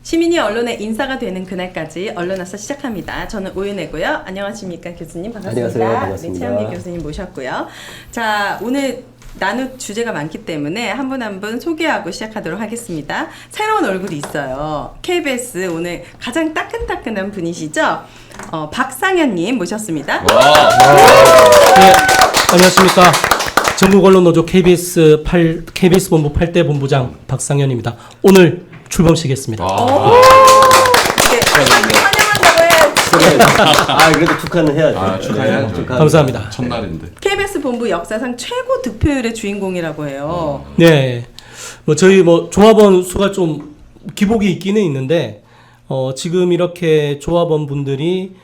시민이 언론의 인사가 되는 그날까지 언론아싸 시작합니다. 저는 오윤혜고요. 안녕하십니까 교수님, 반갑습니다. 안녕하세요. 반갑습니다. 네, 최영기 교수님 모셨고요. 자, 오늘 나눌 주제가 많기 때문에 한 분 한 분 소개하고 시작하도록 하겠습니다. 새로운 얼굴이 있어요. KBS 오늘 가장 따끈따끈한 분이시죠? 박상현님 모셨습니다. 네, 안녕하십니까. 전국언론노조 KBS 본부 8대 본부장 박상현입니다. 오늘 출범식했습니다. 이렇게 환영한다고 해. 그래도 축하는 해야죠. 축하해야죠. 감사합니다. 첫날인데. KBS 본부 역사상 최고 득표율의 주인공이라고 해요. 네, 저희 조합원 수가 좀 기복이 있기는 있는데 지금 이렇게 조합원 분들이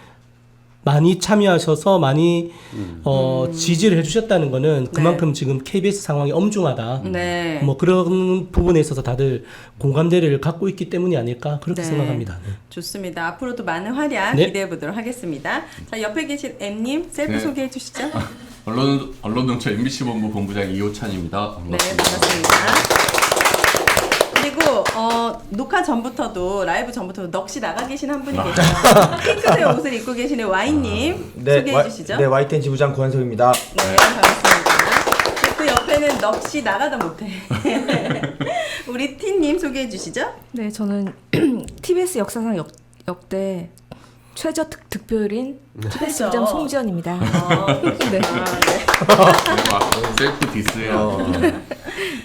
많이 참여하셔서 많이 지지를 해주셨다는 거는 그만큼 지금 KBS 상황이 엄중하다. 네. 그런 부분에 있어서 다들 공감대를 갖고 있기 때문이 아닐까 그렇게 네. 생각합니다. 네. 좋습니다. 앞으로도 많은 활약 네. 기대해 보도록 하겠습니다. 자, 옆에 계신 M님 셀프 네. 소개해 주시죠. 언론정책 MBC 본부 본부장 이호찬입니다. 네, 반갑습니다. 반갑습니다. 그리고 녹화 전부터도 라이브 전부터도 넋이 나가 계신 한 분이 계세요. 핑크색 옷을 입고 계시는 Y님 소개해 주시죠. 네, YTN 지부장 고한석입니다. 네, 반갑습니다. 그 옆에는 넋이 나가다 못해. 우리 T님 소개해 주시죠. 네, 저는 TBS 역사상 역대 최저 득표율인 TBS 지부장 송지연입니다. 네. 셀프 디스예요.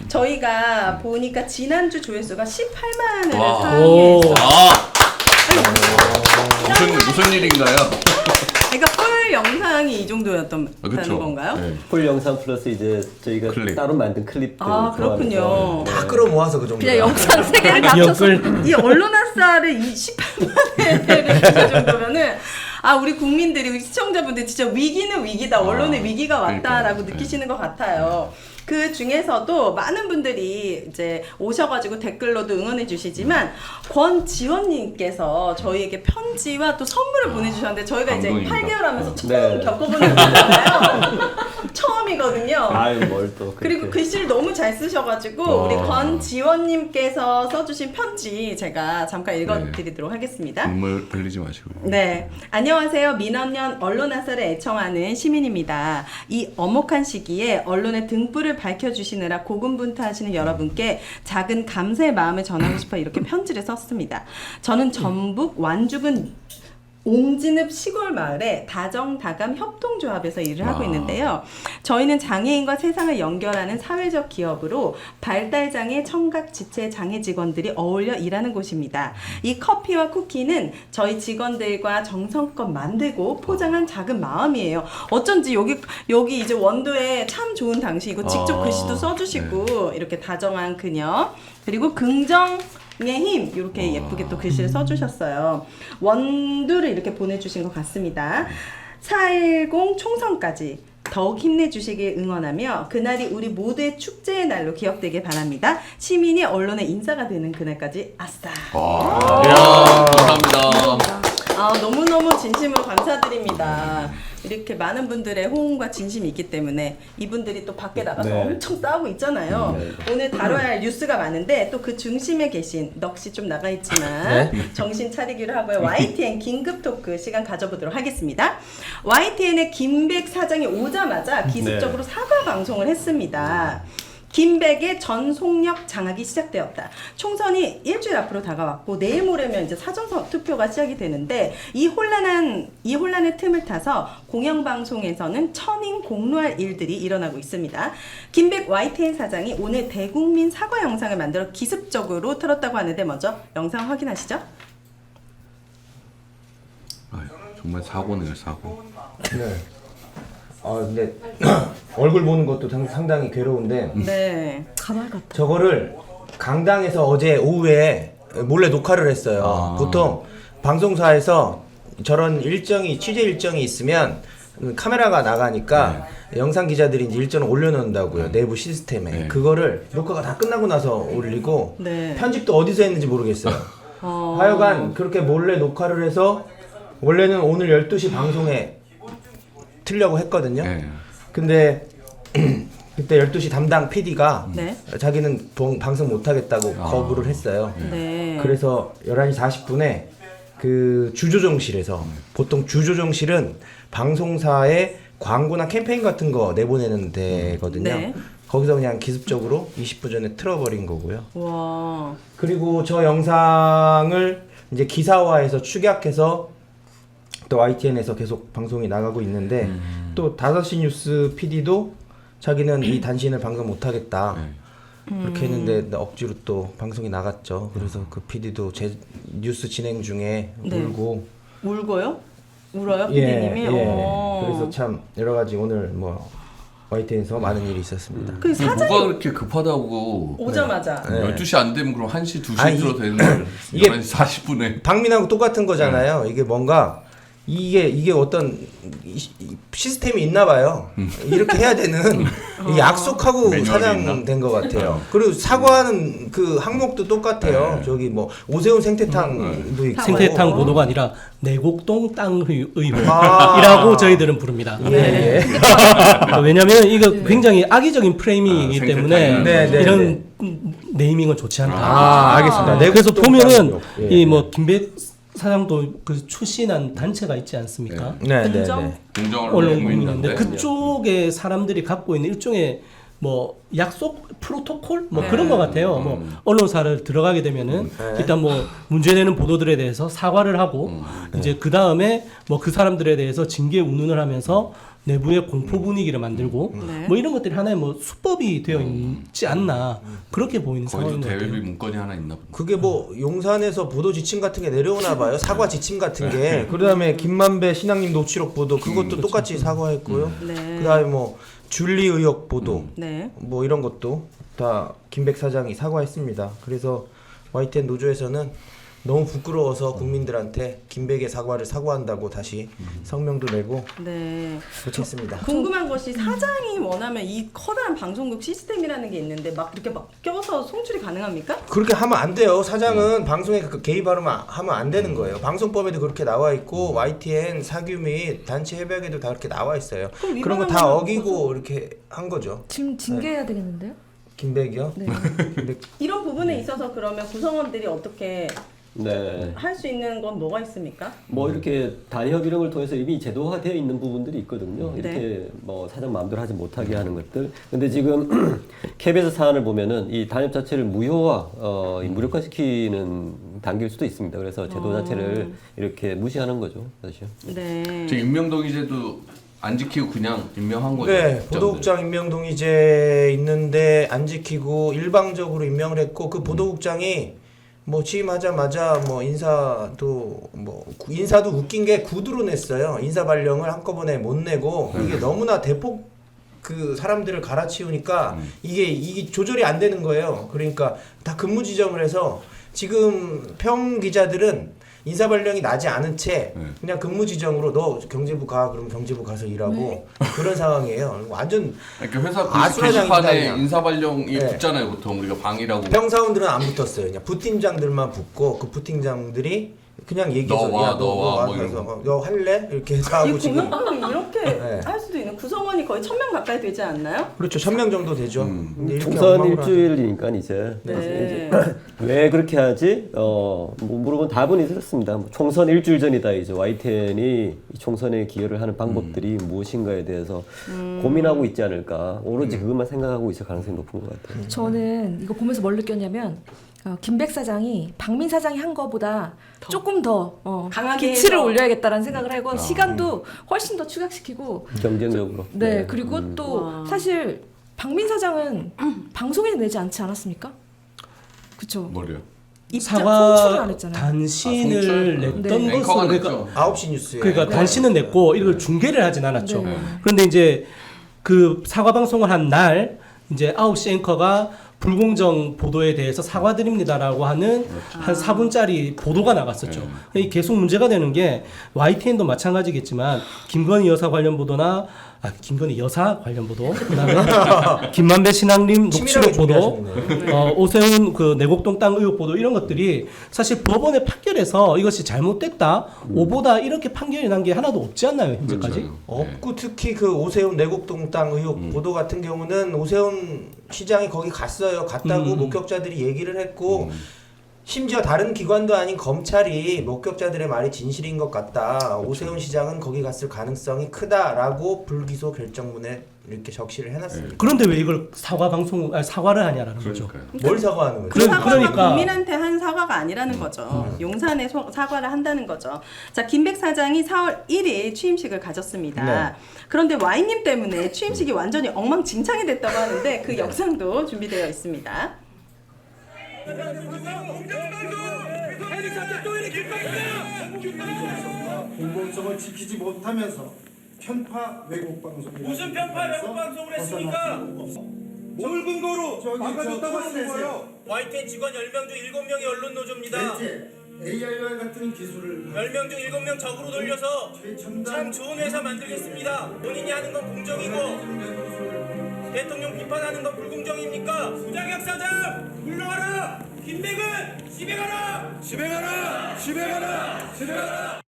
저희가 보니까 지난주 조회수가 18만을 와. 상회했어요. 무슨 일인가요? 그러니까 풀 영상이 이 정도였던 그쵸. 건가요? 네. 풀 영상 플러스 이제 저희가 클립. 따로 만든 클립들. 그렇군요. 다 끌어모아서 그 정도. 그냥 영상 3개를 합쳐서 기억을 이 언론아싸를 이 18만을 주실 정도면은 우리 국민들이 우리 시청자분들 진짜 위기는 위기다. 언론의 위기가 왔다라고 그러니까요. 느끼시는 것 같아요. 그 중에서도 많은 분들이 이제 오셔가지고 댓글로도 응원해 주시지만 권지원님께서 저희에게 편지와 또 선물을 보내주셨는데 저희가 이제 감동입니다. 8개월 하면서 처음 네. 겪어보는 거잖아요. 처음이거든요. 뭘 또. 그리고 글씨를 너무 잘 쓰셔가지고 우리 권지원님께서 써주신 편지 제가 잠깐 읽어드리도록 하겠습니다. 눈물 흘리지 마시고요. 네, 안녕하세요. 민원연 언론아싸를 애청하는 시민입니다. 이 엄혹한 시기에 언론의 등불을 밝혀주시느라 고군분투하시는 여러분께 작은 감사의 마음을 전하고 싶어 이렇게 편지를 썼습니다. 저는 전북 완주군 옹진읍 시골 마을의 다정다감 협동조합에서 일을 하고 있는데요. 저희는 장애인과 세상을 연결하는 사회적 기업으로 발달장애, 청각, 지체 장애 직원들이 어울려 일하는 곳입니다. 이 커피와 쿠키는 저희 직원들과 정성껏 만들고 포장한 작은 마음이에요. 어쩐지 여기 이제 원도에 참 좋은 당시 이거 직접 글씨도 써주시고 이렇게 다정한 그녀 그리고 긍정 의 힘 이렇게 예쁘게 또 글씨를 써주셨어요. 원두를 이렇게 보내주신 것 같습니다. 4.10 총선까지 더욱 힘내주시길 응원하며 그날이 우리 모두의 축제의 날로 기억되길 바랍니다. 시민이 언론의 인사가 되는 그날까지 아싸. 이야, 감사합니다. 너무너무 진심으로 감사드립니다. 이렇게 많은 분들의 호응과 진심이 있기 때문에 이분들이 또 밖에 나가서 엄청 싸우고 있잖아요. 오늘 다뤄야 할 뉴스가 많은데 또 그 중심에 계신 넋이 좀 나가 있지만 정신 차리기로 하고요. YTN 긴급 토크 시간 가져보도록 하겠습니다. YTN의 김백 사장이 오자마자 기습적으로 사과 방송을 했습니다. 김백의 전속력 장악이 시작되었다. 총선이 일주일 앞으로 다가왔고 내일 모레면 이제 사전 투표가 시작이 되는데 이 혼란의 틈을 타서 공영방송에서는 천인 공로할 일들이 일어나고 있습니다. 김백 YTN 사장이 오늘 대국민 사과 영상을 만들어 기습적으로 틀었다고 하는데 먼저 영상 확인하시죠. 아유, 정말 사고네요, 사고. 네. 근데 얼굴 보는 것도 상당히 괴로운데 네. 가발 같다. 저거를 강당에서 어제 오후에 몰래 녹화를 했어요. 보통 방송사에서 저런 취재 일정이 있으면 카메라가 나가니까 영상 기자들이 이제 일정을 올려놓는다고요. 내부 시스템에. 그거를 녹화가 다 끝나고 나서 올리고 편집도 어디서 했는지 모르겠어요. 하여간 그렇게 몰래 녹화를 해서 원래는 오늘 12시 방송에 틀려고 했거든요. 근데 그때 12시 담당 PD가 네. 자기는 방송 못하겠다고 거부를 했어요. 네. 그래서 11시 40분에 그 주조정실에서 보통 주조정실은 방송사에 광고나 캠페인 같은 거 내보내는 데거든요. 네. 거기서 그냥 기습적으로 20분 전에 틀어버린 거고요. 와. 그리고 저 영상을 이제 기사화해서 축약해서 또 YTN에서 계속 방송이 나가고 있는데 또 5시 뉴스 PD도 자기는 이 단신을 방송 못하겠다 그렇게 했는데 억지로 또 방송이 나갔죠. 그래서 그 PD도 제 뉴스 진행 중에 네. 울고 울고요? 울어요, 예, PD님이? 예. 그래서 참 여러 가지 오늘 뭐 YTN에서 많은 일이 있었습니다. 그 사장이 뭐가 그렇게 급하다고 오자마자. 네. 12시 안 되면 그럼 1시, 2시 아니, 들어도 되는 걸 이게 11시 40분에 박민하고 똑같은 거잖아요. 이게 뭔가 이게 어떤 시스템이 있나 봐요. 이렇게 해야 되는 이 약속하고 매뉴얼이 사장 된 것 같아요. 그리고 사과하는 그 항목도 똑같아요. 저기 뭐 오세훈 생태탕도 있고 생태탕 보도가 아니라 내곡동 땅 의혹이라고 아. 저희들은 부릅니다. 예. 왜냐하면 이거 굉장히 악의적인 프레이밍이기 아, 때문에 생태탕이라는 네, 네, 이런 네이밍은 좋지 않다. 아, 알겠습니다. 그래서 내곡동 보면은 땅 의혹. 예. 이 뭐 김백 사장도 그 출신한 단체가 있지 않습니까? 네, 네, 공정? 네. 공정을 언론 내고 국민인데 있는데 그쪽에 사람들이 갖고 있는 일종의 뭐 약속 프로토콜 뭐 네. 그런 것 같아요. 뭐 언론사를 들어가게 되면은 네. 일단 뭐 문제되는 보도들에 대해서 사과를 하고 이제 그 다음에 뭐 그 사람들에 대해서 징계 운운을 하면서 내부의 공포 분위기를 만들고 네. 뭐 이런 것들이 하나의 뭐 수법이 되어 있지 않나 그렇게 보이는 거기도 상황인 것 대외비 같아요. 문건이 하나 있나 보다. 그게 뭐 용산에서 보도 지침 같은 게 내려오나 봐요. 사과 지침 같은 게. 그다음에 김만배 신앙님 녹취록 보도 그것도 똑같이 사과했고요. 네. 그다음에 뭐 줄리 의혹 보도 네. 뭐 이런 것도 다 김백 사장이 사과했습니다. 그래서 YTN 노조에서는 너무 부끄러워서 국민들한테 김백의 사과를 사과한다고 다시 성명도 내고 네. 그렇게 했습니다. 궁금한 것이 사장이 원하면 이 커다란 방송국 시스템이라는 게 있는데 막 이렇게 막 껴서 송출이 가능합니까? 그렇게 하면 안 돼요. 사장은 방송에 개입하면 하면 안 되는 거예요. 방송법에도 그렇게 나와 있고 YTN 사규 및 단체 협약에도 다 그렇게 나와 있어요. 그럼 그런 거 다 위반하면 어기고 이렇게 한 거죠. 지금 징계해야 되겠는데요? 김백이요? 네. 김백 이런 부분에 있어서 그러면 구성원들이 어떻게 네. 할 수 있는 건 뭐가 있습니까? 뭐 이렇게 단협 이런 걸 통해서 이미 제도화되어 있는 부분들이 있거든요. 이렇게 네. 뭐 사장 마음대로 하지 못하게 하는 것들. 근데 지금 KBS 사안을 보면은 이 단협 자체를 무효화, 이 무력화시키는 단계일 수도 있습니다. 그래서 제도 자체를 이렇게 무시하는 거죠, 사실. 네. 지금 임명동의제도 안 지키고 그냥 임명한 거죠. 네, 국장들. 보도국장 임명동의제 있는데 안 지키고 일방적으로 임명을 했고 그 보도국장이 뭐 취임하자마자 뭐 인사도 웃긴 게 구두로 냈어요. 인사 발령을 한꺼번에 못 내고 이게 너무나 대폭 그 사람들을 갈아치우니까 이게 조절이 안 되는 거예요. 그러니까 다 근무 지정을 해서 지금 평 기자들은 인사 발령이 나지 않은 채 그냥 근무 지정으로 너 경제부 가 그러면 경제부 가서 일하고 그런 상황이에요. 완전 그러니까 회사 아수라장입니다, 게시판에 그냥. 인사 발령이 네. 붙잖아요. 보통 우리가 방이라고. 평사원들은 안 붙었어요. 그냥 부팀장들만 붙고 그 부팀장들이 그냥 얘기해서 너 와, 야, 너 와, 뭐 그래서 이런 너 할래? 이렇게 해서 이 하고 지금 공영방송이 이렇게 네. 할 수도 있는 구성원이 거의 1000명 가까이 되지 않나요? 그렇죠. 1000명 정도 되죠. 근데 이렇게 총선 엉망으로 일주일이니까 이제 네. 왜 그렇게 하지? 뭐 물어본 답은 있었습니다. 뭐 총선 일주일 전이다 이제 YTN이 총선에 기여를 하는 방법들이 무엇인가에 대해서 고민하고 있지 않을까. 오로지 그것만 생각하고 있을 가능성이 높은 것 같아요. 저는 이거 보면서 뭘 느꼈냐면 김백 사장이 박민 사장이 한 거보다 조금 더 강하게 기치를 해서. 올려야겠다라는 생각을 하고 시간도 훨씬 더 추격시키고 경쟁적으로. 네, 그리고 또 와. 사실 박민 사장은 방송에 내지 않지 않았습니까? 그쵸? 뭐래요? 송출을 사과 안 했잖아요. 단신을 송출? 냈던 네. 앵커가 것은 그러니까 냈죠. 9시 뉴스에 그러니까 단신은 냈고 이걸 중계를 하진 않았죠. 네. 그런데 이제 그 사과 방송을 한 날 이제 9시 앵커가 불공정 보도에 대해서 사과드립니다라고 하는 한 4분짜리 보도가 나갔었죠. 이게 계속 문제가 되는 게 YTN도 마찬가지겠지만 김건희 여사 관련 보도나 김건희 여사 관련 보도, 그다음에 김만배 신앙님 녹취록 보도, 오세훈 그 내곡동 땅 의혹 보도 이런 것들이 사실 법원의 판결에서 이것이 잘못됐다, 오보다 이렇게 판결이 난 게 하나도 없지 않나요 현재까지? 그렇죠. 없고 특히 그 오세훈 내곡동 땅 의혹 보도 같은 경우는 오세훈 시장이 거기 갔다고 목격자들이 얘기를 했고 심지어 다른 기관도 아닌 검찰이 목격자들의 말이 진실인 것 같다. 오세훈 시장은 거기 갔을 가능성이 크다라고 불기소 결정문에 이렇게 적시를 해놨습니다. 그런데 왜 이걸 사과를 하냐라는 거죠. 그러니까요. 뭘 사과하는 거죠? 그 사과가 그러니까. 국민한테 한 사과가 아니라는 거죠. 용산에 사과를 한다는 거죠. 자, 김백 사장이 4월 1일 취임식을 가졌습니다. 네. 그런데 와인님 때문에 취임식이 완전히 엉망진창이 됐다고 하는데 그 영상도 준비되어 있습니다. 공공성을 지키지 못하면서 편파 왜곡 방송이 무슨 편파 왜곡 방송을 했습니까? 뭘 근거로 막아줬다고 하는 거예요? YTN 직원 10명 중 7명이 언론 노조입니다. AI와 같은 기술을 10명 중 7명 적으로 돌려서 참 좋은 회사 만들겠습니다. 본인이 하는 건 공정이고 대통령 비판하는 건 불공정입니까? 부장혁 사장 물러가라! 김백은 집에 가라! 집에 가라! 집에 가라! 집에 가라!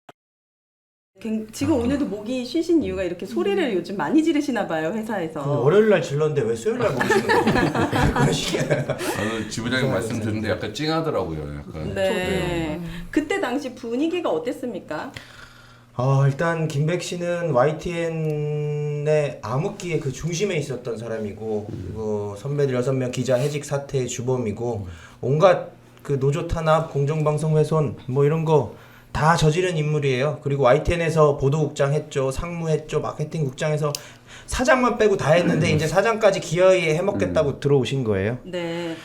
지금 오늘도 목이 쉬신 이유가 이렇게 소리를 요즘 많이 지르시나 봐요, 회사에서. 월요일 날 질렀는데 왜 수요일 날 모시는 거예요? 저는 지부장님 말씀 듣는데 약간 찡하더라고요. 약간. 네. 그때 당시 분위기가 어땠습니까? 일단 김백 씨는 YTN의 암흑기의 그 중심에 있었던 사람이고 그리고 선배들 6명 기자 해직 사태의 주범이고 온갖 그 노조 탄압, 공정방송 훼손 뭐 이런 거 다 저지른 인물이에요. 그리고 YTN에서 보도국장 했죠, 상무했죠, 마케팅국장에서 사장만 빼고 다 했는데 이제 사장까지 기어이 해먹겠다고 들어오신 거예요. 네.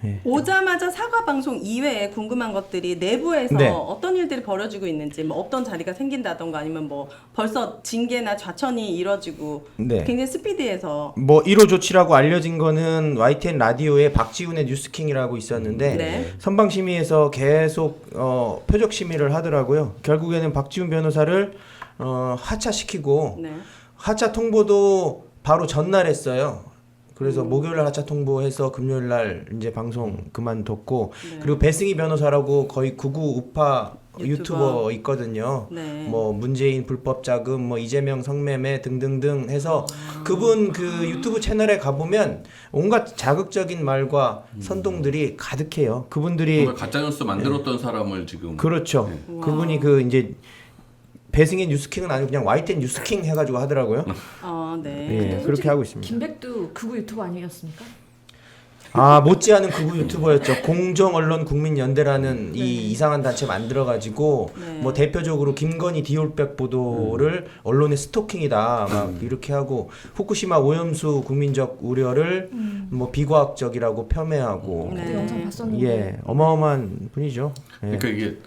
예. 오자마자 사과 방송 이외에 궁금한 것들이 내부에서 네. 어떤 일들이 벌어지고 있는지, 뭐 없던 자리가 생긴다던가 아니면 뭐 벌써 징계나 좌천이 이뤄지고 네. 굉장히 스피디해서 뭐 1호 조치라고 알려진 거는 YTN 라디오에 박지훈의 뉴스킹이라고 있었는데 네. 선방심의에서 계속 표적 심의를 하더라고요. 결국에는 박지훈 변호사를 하차시키고 네. 하차 통보도 바로 전날 했어요. 그래서 목요일 날 하차 통보해서 금요일 날 이제 방송 그만뒀고 네. 그리고 배승희 변호사라고 거의 극우 우파 유튜버 있거든요. 네. 뭐 문재인 불법 자금, 뭐 이재명 성매매 등등등 해서 그분 그 유튜브 채널에 가보면 온갖 자극적인 말과 선동들이 가득해요. 그분들이 정말 가짜 뉴스 만들었던 사람을 지금 그렇죠. 네. 그분이 그 이제 배승희 뉴스킹은 아니고 그냥 YTN 뉴스킹 해가지고 하더라고요. 네. 예, 그렇게 하고 있습니다. 김백도 극우 유튜버 아니었습니까? 못지않은 극우 유튜버였죠. 공정언론국민연대라는 이 이상한 단체 만들어가지고 네. 뭐 대표적으로 김건희 디올백 보도를 언론의 스토킹이다 막 이렇게 하고 후쿠시마 오염수 국민적 우려를 뭐 비과학적이라고 폄훼하고 네. 그때 영상 봤었는데 예 어마어마한 분이죠. 예. 그러니까 이게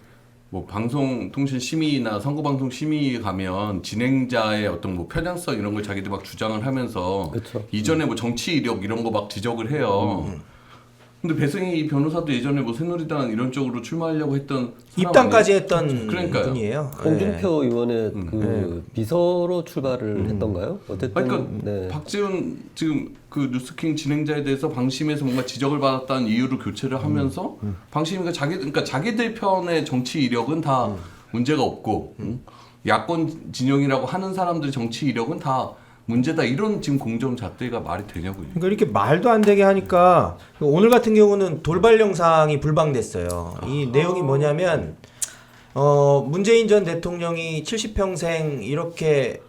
뭐 방송통신심의나 선거방송심의 가면 진행자의 어떤 뭐 편향성 이런 걸 자기들 막 주장을 하면서 그쵸. 이전에 뭐 정치 이력 이런 거 막 지적을 해요. 근데 배승희 변호사도 예전에 뭐 새누리당 이런 쪽으로 출마하려고 했던 사람 입당까지 아니에요? 했던 그러니까요. 분이에요. 홍준표 의원의 그 비서로 출발을 했던가요? 어쨌든 그러니까 네. 박지훈 지금 그 뉴스킹 진행자에 대해서 방심에서 뭔가 지적을 받았다는 이유로 교체를 하면서 방심이가 그러니까 자기들 편의 정치 이력은 다 문제가 없고 야권 진영이라고 하는 사람들의 정치 이력은 다 문제다 이런 지금 공정 잣대가 말이 되냐고요. 그러니까 이렇게 말도 안 되게 하니까 오늘 같은 경우는 돌발 영상이 불방됐어요. 이 내용이 뭐냐면 문재인 전 대통령이 70평생 이렇게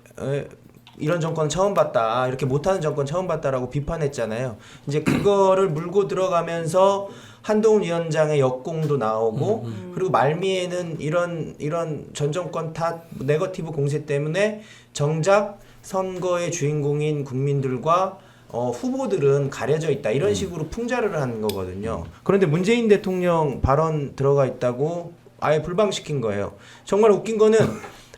이런 정권 처음 봤다. 이렇게 못하는 정권 처음 봤다라고 비판했잖아요. 이제 그거를 물고 들어가면서 한동훈 위원장의 역공도 나오고 그리고 말미에는 이런 전 정권 탓 네거티브 공세 때문에 정작 선거의 주인공인 국민들과 후보들은 가려져 있다. 이런 식으로 풍자를 하는 거거든요. 그런데 문재인 대통령 발언 들어가 있다고 아예 불방시킨 거예요. 정말 웃긴 거는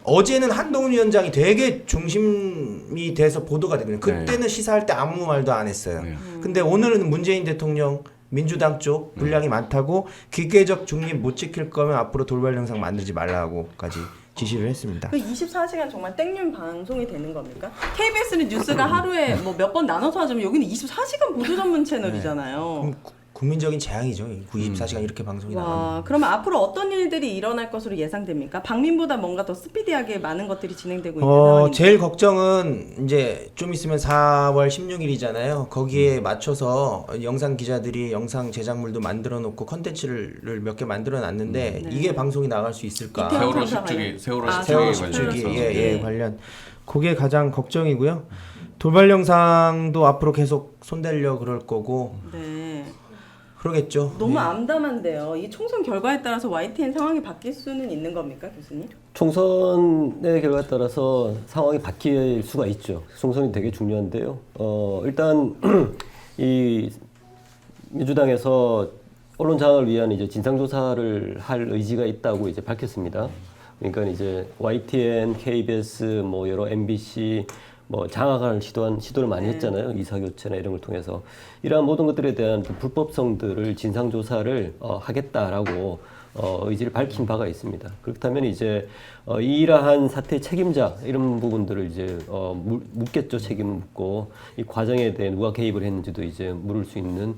어제는 한동훈 위원장이 되게 중심이 돼서 보도가 되거든요. 그때는 시사할 때 아무 말도 안 했어요. 네. 근데 오늘은 문재인 대통령 민주당 쪽 분량이 많다고 기계적 중립 못 지킬 거면 앞으로 돌발 영상 만들지 말라고까지 지시를 했습니다. 그 24시간 정말 땡볕 방송이 되는 겁니까? KBS는 뉴스가 하루에 뭐 몇 번 나눠서 하자면 여기는 24시간 보도 전문 채널이잖아요. 그럼 국민적인 재앙이죠. 24시간 이렇게 방송이 나가면. 와, 그러면 앞으로 어떤 일들이 일어날 것으로 예상됩니까? 방민보다 뭔가 더 스피디하게 많은 것들이 진행되고 있는 상황인데. 제일 걱정은 이제 좀 있으면 4월 16일이잖아요. 거기에 맞춰서 영상 기자들이 영상 제작물도 만들어 놓고 컨텐츠를 몇 개 만들어 놨는데 이게 방송이 나갈 수 있을까? 이태원 세월호 참사 십주기, 세월호 아, 세월호 십주기 십주기 관련해서. 예, 관련 그게 가장 걱정이고요. 돌발 영상도 앞으로 계속 손대려 그럴 거고 네. 그러겠죠. 너무 예. 암담한데요. 이 총선 결과에 따라서 YTN 상황이 바뀔 수는 있는 겁니까, 교수님? 총선의 결과에 따라서 상황이 바뀔 수가 있죠. 총선이 되게 중요한데요. 일단 이 민주당에서 언론 장악을 위한 이제 진상조사를 할 의지가 있다고 이제 밝혔습니다. 그러니까 이제 YTN, KBS, 뭐 여러 MBC 뭐 장악할 시도를 많이 했잖아요. 이사교체나 이런 걸 통해서 이러한 모든 것들에 대한 그 불법성들을 진상조사를 하겠다라고 의지를 밝힌 바가 있습니다. 그렇다면 이제 이러한 사태의 책임자 이런 부분들을 이제 묻겠죠. 책임을 묻고 이 과정에 대해 누가 개입을 했는지도 이제 물을 수 있는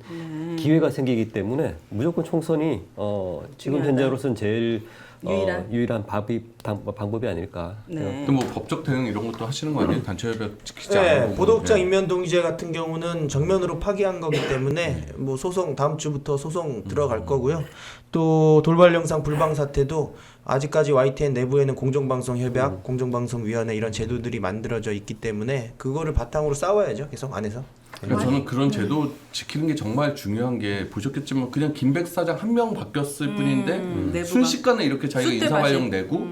기회가 생기기 때문에 무조건 총선이 지금 중요하다. 현재로서는 제일 유일한 방법이 아닐까. 네. 또 뭐 법적 대응 이런 것도 하시는 거 아니에요? 단체 협약 지키지 네, 않고. 보도국장 예. 인면동의제 같은 경우는 정면으로 파기한 거기 때문에 뭐 소송 다음 주부터 소송 들어갈 거고요. 또 돌발 영상 불방 사태도 아직까지 YTN 내부에는 공정방송 협약, 공정방송위원회 이런 제도들이 만들어져 있기 때문에 그거를 바탕으로 싸워야죠. 계속 안에서. 그러니까 저는 그런 제도 지키는 게 정말 중요한 게 보셨겠지만 그냥 김백 사장 한 명 바뀌었을 뿐인데 내부가. 순식간에 이렇게 자기가 쑥대밭이. 인사발령 내고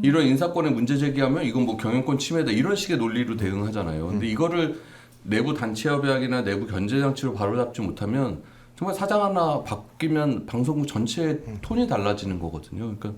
이런 인사권에 문제 제기하면 이건 뭐 경영권 침해다 이런 식의 논리로 대응하잖아요. 근데 이거를 내부 단체 협약이나 내부 견제 장치로 바로잡지 못하면 정말 사장 하나 바뀌면 방송국 전체의 톤이 달라지는 거거든요. 그러니까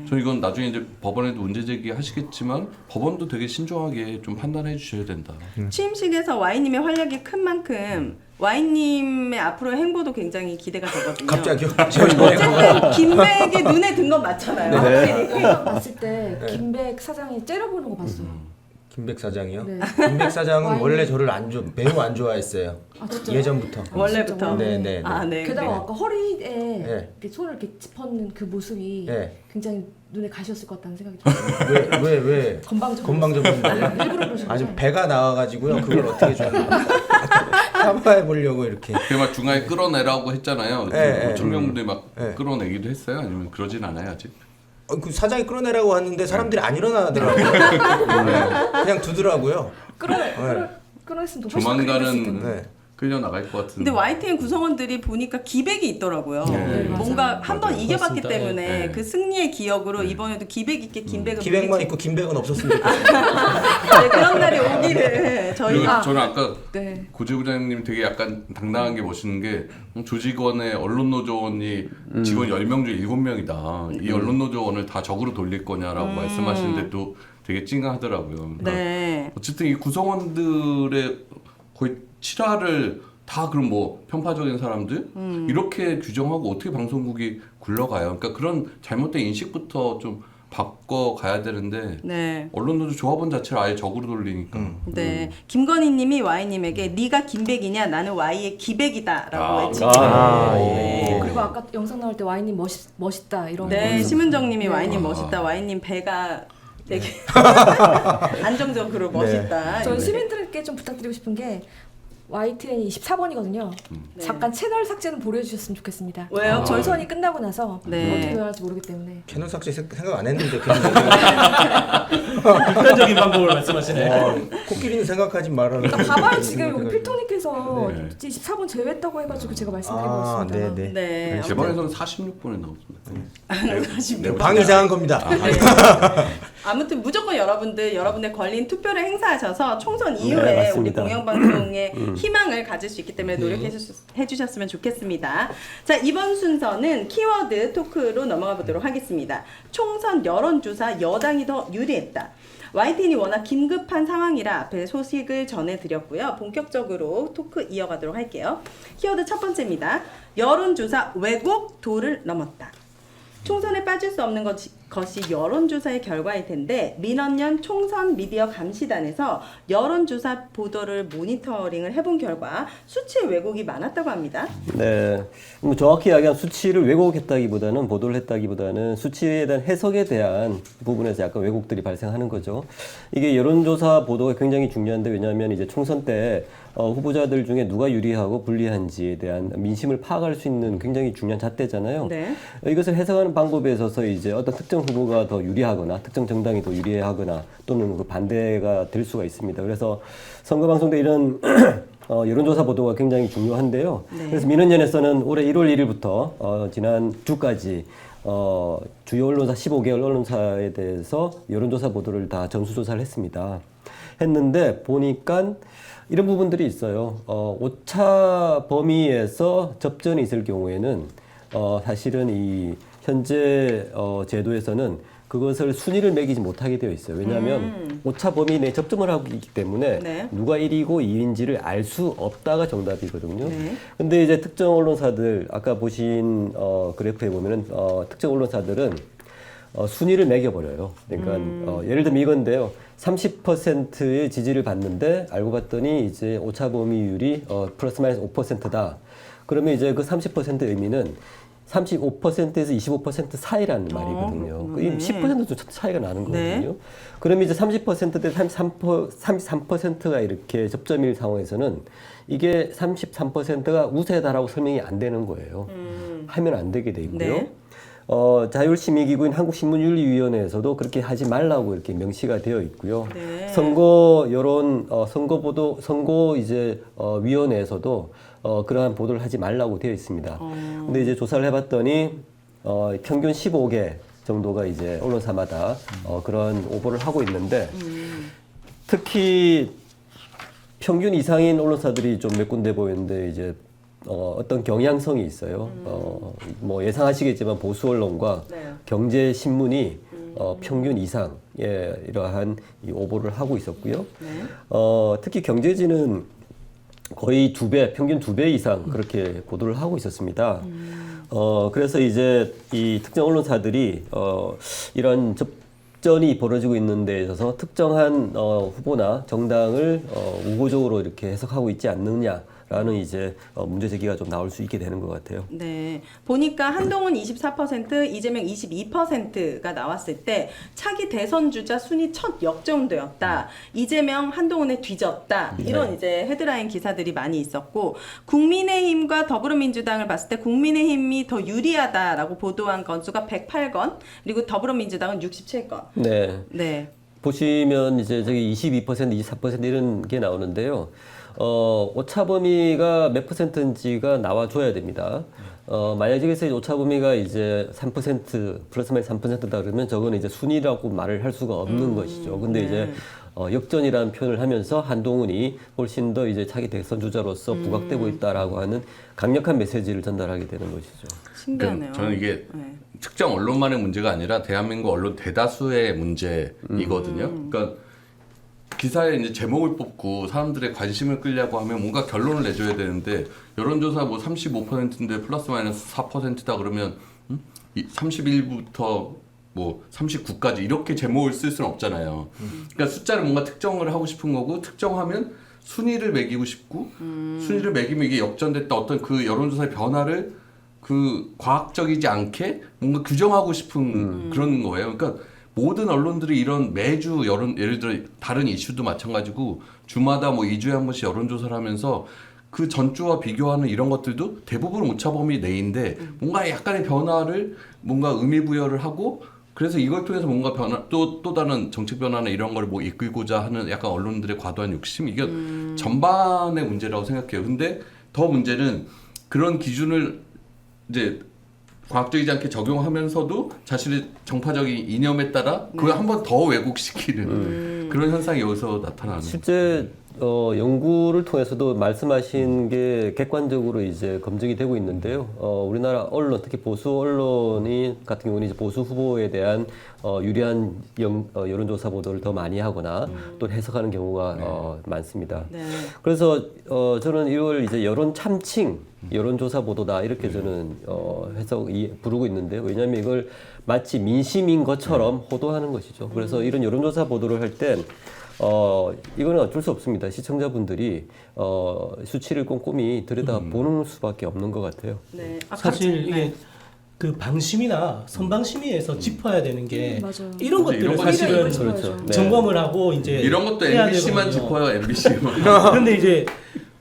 저 이건 나중에 이제 법원에도 문제 제기하시겠지만 법원도 되게 신중하게 좀 판단해 주셔야 된다. 취임식에서 Y님의 활약이 큰 만큼 Y님의 앞으로의 행보도 굉장히 기대가 되거든요. 갑자기요? 어쨌든 김백이 눈에 든 건 맞잖아요. 확실히. 영상 봤을 때 김백 사장이 째려보는 거 봤어요. 김백 사장이요? 네. 김백 사장은 와인. 원래 저를 매우 안 좋아했어요. 아, 진짜요? 예전부터. 원래부터. 네, 네, 네. 아, 네. 게다가 그래요. 아까 허리에 네. 이렇게 손을 이렇게 짚었는 그 모습이 네. 굉장히 눈에 가셨을 것 같다는 생각이 들어요. 왜? 건방져. 건방져보인다고요? 일부러 그러신 아주 거죠? 배가 나와가지고요. 그걸 어떻게 좀 커버해 보려고 이렇게. 그게 막 중간에 끌어내라고 했잖아요. 네, 그 청년분들이 막 네. 끌어내기도 했어요. 아니면 그러진 않아요 아직. 그 사장이 끌어내라고 하는데 사람들이 안 일어나더라고요. 네. 그냥 두더라고요. 끌어냈으면 더 훨씬 조만간은 크게 됐을 텐데. 네. 끌려 나갈 것 같은데. 근데 YTN 구성원들이 보니까 기백이 있더라고요. 네, 뭔가 맞아요. 한 번 이겨봤기 그렇습니다. 때문에 네. 그 승리의 기억으로 이번에도 기백 있게 김백을 기백만 물리치- 있고 김백은 없었으면 좋겠어요. 네, 그런 날이 오기를 그리고 저희가 저는 아까 네. 고재 부장님 되게 약간 당당한 게 멋있는 게 조직원의 언론노조원이 직원 10명 중 7명이다. 이 언론노조원을 다 적으로 돌릴 거냐라고 말씀하시는데 또 되게 찡하더라고요. 그러니까 네. 어쨌든 이 구성원들의 거의 7화를 다 그럼 뭐 편파적인 사람들 이렇게 규정하고 어떻게 방송국이 굴러가요? 그러니까 그런 잘못된 인식부터 좀 바꿔 가야 되는데 네. 언론노조 조합원 자체를 아예 적으로 돌리니까. 네. 김건희님이 Y님에게 네가 김백이냐 나는 Y의 기백이다라고 외치고. 예. 그리고 아까 영상 나올 때 와인님 멋있다 이런 네, 거. 심은정님이 Y님 멋있다. Y님 배가 되게 안정적으로 멋있다. 저는 이렇게. 시민들께 좀 부탁드리고 싶은 게 YTN이 24번이거든요. 잠깐 채널 삭제는 보내주셨으면 좋겠습니다. 왜요? 절선이 끝나고 나서 네. 어떻게 변할지 모르기 때문에. 채널 삭제 생각 안 했는데 그냥 극단적인 방법을 말씀하시네. 코끼리는 생각하지 말아라. 봐봐요 지금 여기 필통님께서 네. 24번 제외했다고 해가지고 제가 아, 말씀드리고 있습니다. 네. 개방에서는 46분에 나오습니다. 방이 상한 겁니다. 아무튼 무조건 여러분의 권리인 투표를 행사하셔서 총선 이후에 우리 맞습니다. 공영방송에 희망을 가질 수 있기 때문에 노력해 주셨으면 좋겠습니다. 자, 이번 순서는 키워드 토크로 넘어가 보도록 하겠습니다. 총선 여론조사 여당이 더 유리했다. YTN이 워낙 긴급한 상황이라 앞에 소식을 전해드렸고요. 본격적으로 토크 이어가도록 할게요. 키워드 첫 번째입니다. 여론조사 왜곡 도를 넘었다. 총선에 빠질 수 없는 것이 여론조사의 결과일 텐데 민원연 총선 미디어 감시단에서 여론조사 보도를 모니터링을 해본 결과 수치 왜곡이 많았다고 합니다. 네, 뭐 정확히 이야기하면 수치를 왜곡했다기보다는 보도를 했다기보다는 수치에 대한 해석에 대한 부분에서 약간 왜곡들이 발생하는 거죠. 이게 여론조사 보도가 굉장히 중요한데 왜냐하면 이제 총선 때 후보자들 중에 누가 유리하고 불리한지에 대한 민심을 파악할 수 있는 굉장히 중요한 잣대잖아요. 네. 이것을 해석하는 방법에 있어서 이제 어떤 특정 후보가 더 유리하거나 특정 정당이 더 유리하거나 또는 그 반대가 될 수가 있습니다. 그래서 선거방송 때 이런 여론조사 보도가 굉장히 중요한데요. 네. 그래서 민원연에서는 올해 1월 1일부터 지난 주까지 주요 언론사 15개 언론사에 대해서 여론조사 보도를 다 전수조사를 했는데 보니까 이런 부분들이 있어요. 오차 범위에서 접전이 있을 경우에는 사실은 이 현재 제도에서는 그것을 순위를 매기지 못하게 되어 있어요. 왜냐하면 오차 범위 내에 접점을 하고 있기 때문에 네. 누가 1위고 2위인지를 알 수 없다가 정답이거든요. 네. 근데 이제 특정 언론사들 아까 보신 그래프에 보면은 특정 언론사들은 순위를 매겨버려요. 그러니까 예를 들면 이건데요. 30%의 지지를 받는데 알고 봤더니 이제 오차 범위율이 플러스 마이너스 5%다. 그러면 이제 그 30%의 의미는 35%에서 25% 사이라는 말이거든요. 이 10% 차이가 나는 거거든요. 네. 그러면 이제 30%대 33%가 이렇게 접점일 상황에서는 이게 33%가 우세다라고 설명이 안 되는 거예요. 하면 안 되게 돼 있고요. 네. 자율심의기구인 한국신문윤리위원회에서도 그렇게 하지 말라고 이렇게 명시가 되어 있고요. 네. 선거 여론 선거 이제 위원회에서도 그러한 보도를 하지 말라고 되어 있습니다. 근데 이제 조사를 해봤더니 평균 15개 정도가 이제 언론사마다 그런 오보를 하고 있는데 특히 평균 이상인 언론사들이 좀 몇 군데 보이는데 이제 어떤 경향성이 있어요. 뭐 예상하시겠지만 보수 언론과 네. 경제 신문이 평균 이상의 이러한 이 오보를 하고 있었고요. 네. 특히 경제지는 거의 2배, 평균 2배 이상 그렇게 보도를 하고 있었습니다. 그래서 이제 이 특정 언론사들이 이런 접전이 벌어지고 있는 데 있어서 특정한 후보나 정당을 우호적으로 이렇게 해석하고 있지 않느냐라는 이제 문제 제기가 좀 나올 수 있게 되는 것 같아요. 네. 보니까 한동훈 24%, 이재명 22%가 나왔을 때 차기 대선 주자 순위 첫 역정되었다. 이재명 한동훈에 뒤졌다. 이런 이제 헤드라인 기사들이 많이 있었고 국민의힘과 더불어민주당을 봤을 때 국민의힘이 더 유리하다라고 보도한 건수가 108건, 그리고 더불어민주당은 67건. 네. 네. 보시면 이제 저기 22%, 24% 이런 게 나오는데요. 오차 범위가 몇 %인지가 나와줘야 됩니다. 만약에 여기서 오차 범위가 이제 3% 플러스 마이너스 3%다 그러면 저거는 이제 순위라고 말을 할 수가 없는 것이죠. 근데 이제 역전이라는 표현을 하면서 한동훈이 훨씬 더 이제 차기 대선 주자로서 부각되고 있다라고 하는 강력한 메시지를 전달하게 되는 것이죠. 신기하네요. 저는 이게 네. 특정 언론만의 문제가 아니라 대한민국 언론 대다수의 문제이거든요. 그러니까 기사에 이제 제목을 뽑고 사람들의 관심을 끌려고 하면 뭔가 결론을 내줘야 되는데 여론조사 뭐 35%인데 플러스 마이너스 4%다 그러면 31부터 뭐 39까지 이렇게 제목을 쓸 수는 없잖아요. 그러니까 숫자를 뭔가 특정을 하고 싶은 거고 특정하면 순위를 매기고 싶고 순위를 매기면 이게 역전됐다 어떤 그 여론조사의 변화를 그 과학적이지 않게 뭔가 규정하고 싶은 그런 거예요. 그러니까 모든 언론들이 이런 매주 예를 들어 다른 이슈도 마찬가지고 주마다 뭐 2주에 한 번씩 여론조사를 하면서 그 전주와 비교하는 이런 것들도 대부분 오차범위 내인데 뭔가 약간의 변화를 뭔가 의미 부여를 하고 그래서 이걸 통해서 뭔가 또 다른 정책 변화나 이런 걸 뭐 이끌고자 하는 약간 언론들의 과도한 욕심 이게 전반의 문제라고 생각해요. 근데 더 문제는 그런 기준을 이제 과학적이지 않게 적용하면서도 자신의 정파적인 이념에 따라 그걸 한 번 더 왜곡시키는 그런 현상이 여기서 나타나는. 실제 연구를 통해서도 말씀하신 게 객관적으로 이제 검증이 되고 있는데요. 우리나라 언론, 특히 보수 언론이 같은 경우는 이제 보수 후보에 대한 유리한 여론조사 보도를 더 많이 하거나 또 해석하는 경우가 많습니다. 네. 그래서 저는 이걸 이제 여론 참칭, 여론조사 보도다 이렇게 저는 부르고 있는데요. 왜냐하면 이걸 마치 민심인 것처럼 호도하는 것이죠. 그래서 이런 여론조사 보도를 할 땐 이거는 어쩔 수 없습니다. 시청자분들이 수치를 꼼꼼히 들여다보는 수밖에 없는 것 같아요. 네. 사실 이게 그 방심이나 선방심위에서 짚어야 되는 게 맞아요. 이런 것들을 이런 거 사실은 그렇죠. 네. 점검을 하고 이제 이런 것도 해야 MBC만 되거든요. 짚어요. MBC만. 그런데 이제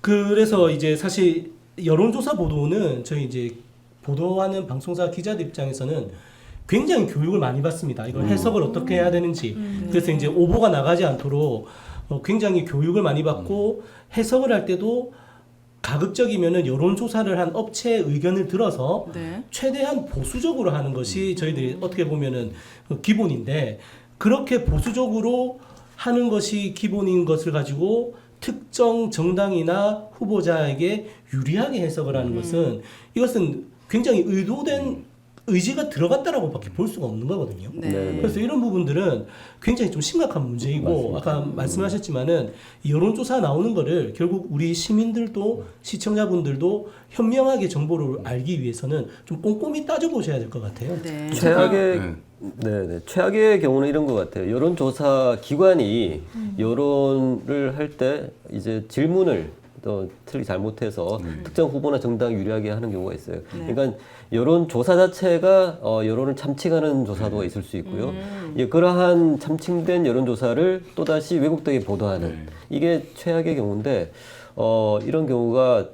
그래서 이제 사실 여론조사 보도는 저희 이제 보도하는 방송사 기자들 입장에서는 굉장히 교육을 많이 받습니다. 이걸 해석을 어떻게 해야 되는지. 그래서 이제 오보가 나가지 않도록 굉장히 교육을 많이 받고 해석을 할 때도 가급적이면은 여론조사를 한 업체의 의견을 들어서 네. 최대한 보수적으로 하는 것이 저희들이 어떻게 보면은 기본인데 그렇게 보수적으로 하는 것이 기본인 것을 가지고 특정 정당이나 후보자에게 유리하게 해석을 하는 것은 이것은 굉장히 의도된 의지가 들어갔다라고밖에 볼 수가 없는 거거든요. 네. 그래서 이런 부분들은 굉장히 좀 심각한 문제이고 맞습니다. 아까 말씀하셨지만은 이 여론조사 나오는 거를 결국 우리 시민들도 시청자분들도 현명하게 정보를 알기 위해서는 좀 꼼꼼히 따져보셔야 될 것 같아요. 네. 최악의 경우는 이런 것 같아요. 여론조사 기관이 여론을 할 때 이제 질문을 또 틀리 잘못해서 특정 후보나 정당 유리하게 하는 경우가 있어요. 그러니까 여론조사 자체가 여론을 참칭하는 조사도 있을 수 있고요. 그러한 참칭된 여론조사를 또다시 왜곡되게 보도하는 이게 최악의 경우인데 이런 경우가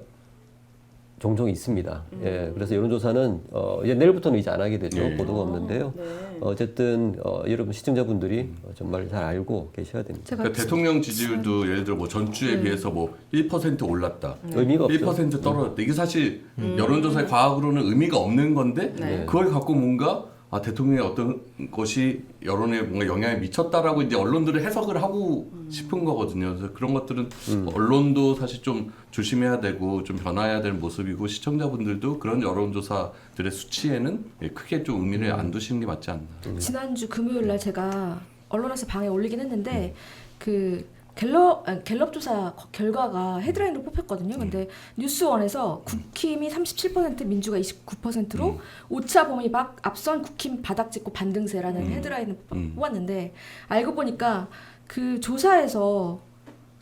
종종 있습니다. 예, 그래서 여론조사는 이제 내일부터는 이제 안 하게 되죠. 보도가 없는데요. 어쨌든 여러분 시청자분들이 정말 잘 알고 계셔야 됩니다. 제가 그러니까 대통령 지지율도 예를 들어 뭐 전주에 비해서 뭐 1% 올랐다. 의미가 없죠. 1% 떨어졌다. 이게 사실 여론조사의 과학으로는 의미가 없는 건데 그걸 갖고 뭔가 대통령의 어떤 것이 여론에 뭔가 영향을 미쳤다라고 이제 언론들을 해석을 하고 싶은 거거든요. 그래서 그런 것들은 언론도 사실 좀 조심해야 되고 좀 변화해야 될 모습이고 시청자분들도 그런 여론조사들의 수치에는 크게 좀 의미를 안 두시는 게 맞지 않나. 지난주 금요일 날 제가 언론에서 방에 올리긴 했는데 그 갤럽 조사 결과가 헤드라인으로 뽑혔거든요. 근데 뉴스원에서 국힘이 37% 민주가 29%로 오차 범위 밖 앞선 국힘 바닥 찍고 반등세라는 헤드라인을 뽑았는데 알고 보니까 그 조사에서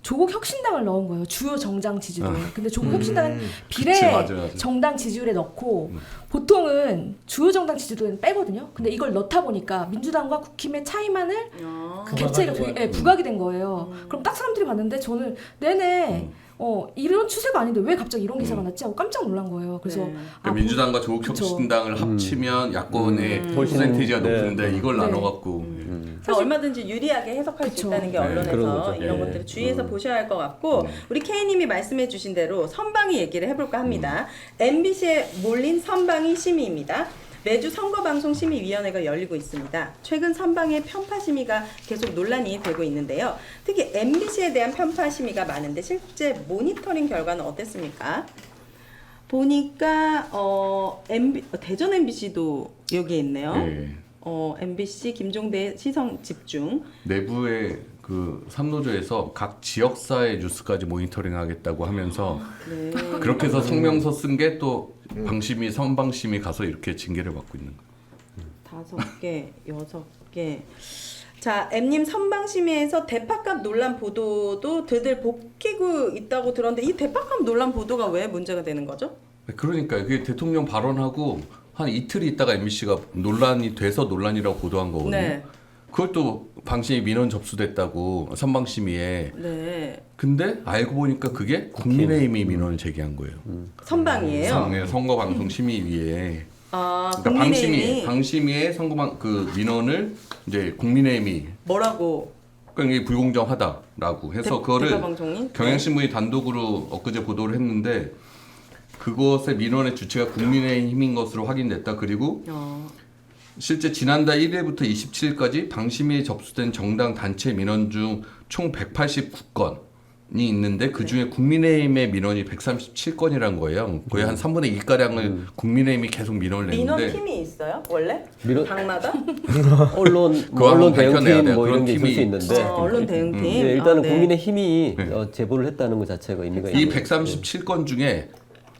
조국 혁신당을 넣은 거예요. 주요 정당 지지율에. 근데 조국 혁신당은 비례 그치, 맞아. 정당 지지율에 넣고 보통은 주요 정당 지지율은 빼거든요. 근데 이걸 넣다 보니까 민주당과 국힘의 차이만을 그 갭 차이가 부각이 된 거예요. 그럼 딱 사람들이 봤는데 저는 내내 이런 추세가 아닌데 왜 갑자기 이런 기사가 났지 하고 깜짝 놀란 거예요. 그래서 그러니까 민주당과 조국 혁신당을 합치면 야권의 퍼센테이지가 높은데 이걸 나눠갖고 사실 얼마든지 유리하게 해석할 수 있다는 게 언론에서 그런 거죠. 이런 것들을 주의해서 보셔야 할 것 같고 우리 K님이 말씀해 주신 대로 선방위 얘기를 해볼까 합니다. MBC에 몰린 선방위 심의입니다. 매주 선거방송심의위원회가 열리고 있습니다. 최근 선방의 편파 심의가 계속 논란이 되고 있는데요. 특히 MBC에 대한 편파 심의가 많은데 실제 모니터링 결과는 어땠습니까? 보니까 대전 MBC도 여기에 있네요. MBC 김종대 시선 집중. 내부의 그 삼노조에서 각 지역사의 뉴스까지 모니터링하겠다고 하면서 그렇게 해서 성명서 쓴 게 또 방심위 선방심위 가서 이렇게 징계를 받고 있는 거예요. 5개, 6개. 자, M님 선방심의에서 대파값 논란 보도도 들들 복히고 있다고 들었는데 이 대파값 논란 보도가 왜 문제가 되는 거죠? 그러니까 그게 대통령 발언하고 한 이틀 있다가 MBC가 논란이 돼서 논란이라고 보도한 거거든요. 네. 그걸 또 방심위 민원 접수됐다고 선방심위에. 네. 근데 알고 보니까 그게 국민의힘이 민원을 제기한 거예요. 선방이에요? 선거방송심의위에. 그러니까 국민의힘이 방심위의 그 민원을 이제 국민의힘이 뭐라고? 그러니까 이게 불공정하다라고 해서 그거를 대파방송인? 경향신문이 단독으로 엊그제 보도를 했는데 그것의 민원의 주체가 국민의힘인 것으로 확인됐다. 그리고 실제 지난달 1일부터 27일까지 방심위에 접수된 정당 단체 민원 중 총 189건 있는데 그 중에 국민의힘의 민원이 137건이란 거예요. 거의 한 3분의 2가량을 국민의힘이 계속 민원을 민원 냈는데 팀이 있어요? 원래? 당마다? 언론 그거 언론 한번 밝혀내야 대응팀 돼요. 뭐 그런 이런 게 있을 수 팀이 있는데 언론 대응팀. 네, 일단은 네. 국민의힘이 네. 제보를 했다는 것 자체가 의미가 이 있는 137건 중에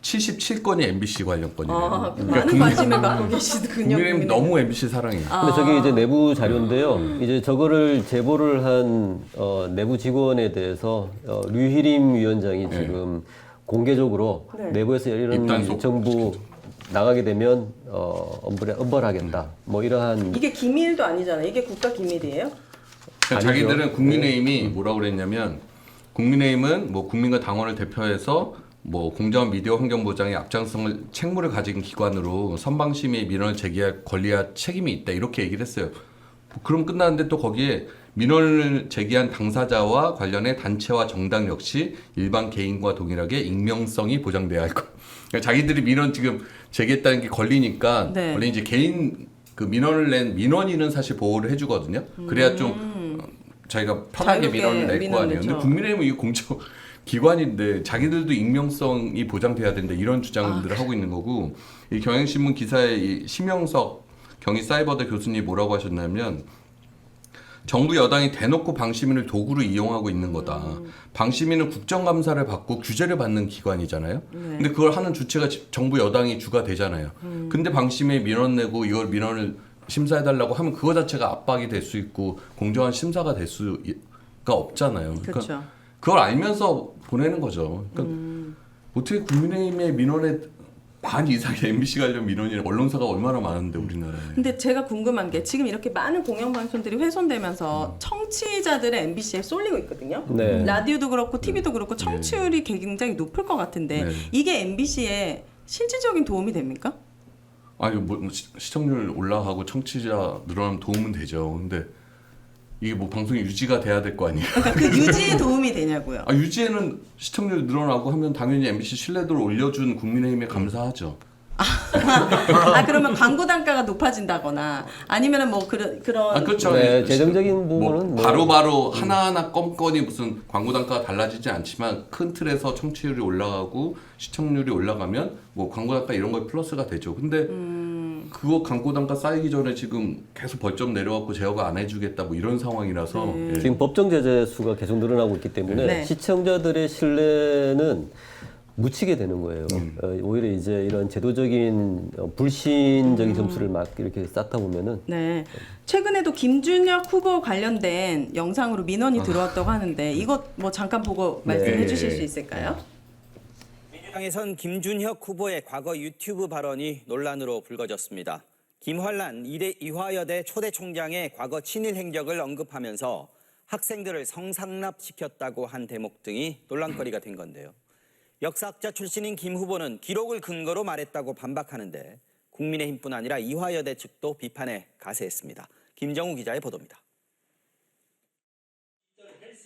77건이 MBC 관련 건이에요. 많은 관심을 갖고 계시군요. 국민의힘 너무 MBC 사랑해요. 근데 저게 이제 내부 자료인데요. 이제 저거를 제보를 한 내부 직원에 대해서 류희림 위원장이 지금 공개적으로 네. 내부에서 이런 입단속 정부 나가게 되면 엄벌하겠다. 뭐 이러한 이게 기밀도 아니잖아요. 이게 국가 기밀이에요? 그러니까 자기들은 국민의힘이 뭐라고 그랬냐면 국민의힘은 뭐 국민과 당원을 대표해서 뭐 공정한 미디어 환경 보장의 앞장성을 책무를 가진 기관으로 선방심의 민원을 제기할 권리와 책임이 있다 이렇게 얘기를 했어요. 그럼 끝나는데 또 거기에 민원을 제기한 당사자와 관련해 단체와 정당 역시 일반 개인과 동일하게 익명성이 보장돼야 할 것. 그러니까 자기들이 민원 지금 제기했다는 게 걸리니까 네. 원래 이제 개인 그 민원을 낸 민원인은 사실 보호를 해주거든요. 그래야 좀 자기가 편하게 자유롭게 민원을 낼 거 민원 아니에요. 근데 내죠. 국민의힘은 이거 공적 기관인데 자기들도 익명성이 보장돼야 된다 이런 주장들을 하고 있는 거고 이 경향신문 기사에 이 심영석 경희사이버대 교수님이 뭐라고 하셨냐면 정부 여당이 대놓고 방시민을 도구로 이용하고 있는 거다. 방시민은 국정감사를 받고 규제를 받는 기관이잖아요. 근데 그걸 하는 주체가 정부 여당이 주가 되잖아요. 근데 방심에 민원 내고 이걸 민원을 심사해달라고 하면 그거 자체가 압박이 될 수 있고 공정한 심사가 될 수가 없잖아요. 그러니까 그렇죠. 그걸 알면서 보내는 거죠. 그러니까 어떻게 국민의힘의 민원에 반 이상의 MBC 관련 민원이 언론사가 얼마나 많은데 우리나라에. 근데 제가 궁금한 게 지금 이렇게 많은 공영방송들이 훼손되면서 청취자들의 MBC에 쏠리고 있거든요. 네. 라디오도 그렇고 TV도 그렇고 청취율이 굉장히 높을 것 같은데 네. 이게 MBC에 실질적인 도움이 됩니까? 아니 뭐 시청률 올라가고 청취자 늘어나면 도움은 되죠. 근데 이게 뭐 방송이 유지가 돼야 될 거 아니에요. 그러니까 그 유지에 도움이 되냐고요. 아, 유지에는 시청률이 늘어나고 하면 당연히 MBC 신뢰도를 올려준 국민의힘에 감사하죠. 그러면 광고 단가가 높아진다거나 아니면은 뭐 그런 아 그렇죠. 네, 재정적인 부분은 뭐 바로바로 하나하나 건건이 무슨 광고 단가가 달라지지 않지만 큰 틀에서 청취율이 올라가고 시청률이 올라가면 뭐 광고 단가 이런 거에 플러스가 되죠. 근데 그거 광고 단가 쌓이기 전에 지금 계속 벌점 내려갖고 제어가 안 해주겠다 뭐 이런 상황이라서 예. 지금 법정 제재 수가 계속 늘어나고 있기 때문에 네. 시청자들의 신뢰는 묻히게 되는 거예요. 오히려 이제 이런 제도적인 불신적인 점수를 막 이렇게 쌓다 보면은 네. 최근에도 김준혁 후보 관련된 영상으로 민원이 들어왔다고 하는데 이것 뭐 잠깐 보고 말씀해 네. 주실 수 있을까요? 민주당에선 김준혁 후보의 과거 유튜브 발언이 논란으로 불거졌습니다. 김환란 이화여대 초대 총장의 과거 친일 행적을 언급하면서 학생들을 성상납시켰다고 한 대목 등이 논란거리가 된 건데요. 역사학자 출신인 김 후보는 기록을 근거로 말했다고 반박하는데 국민의힘뿐 아니라 이화여대 측도 비판에 가세했습니다. 김정우 기자의 보도입니다.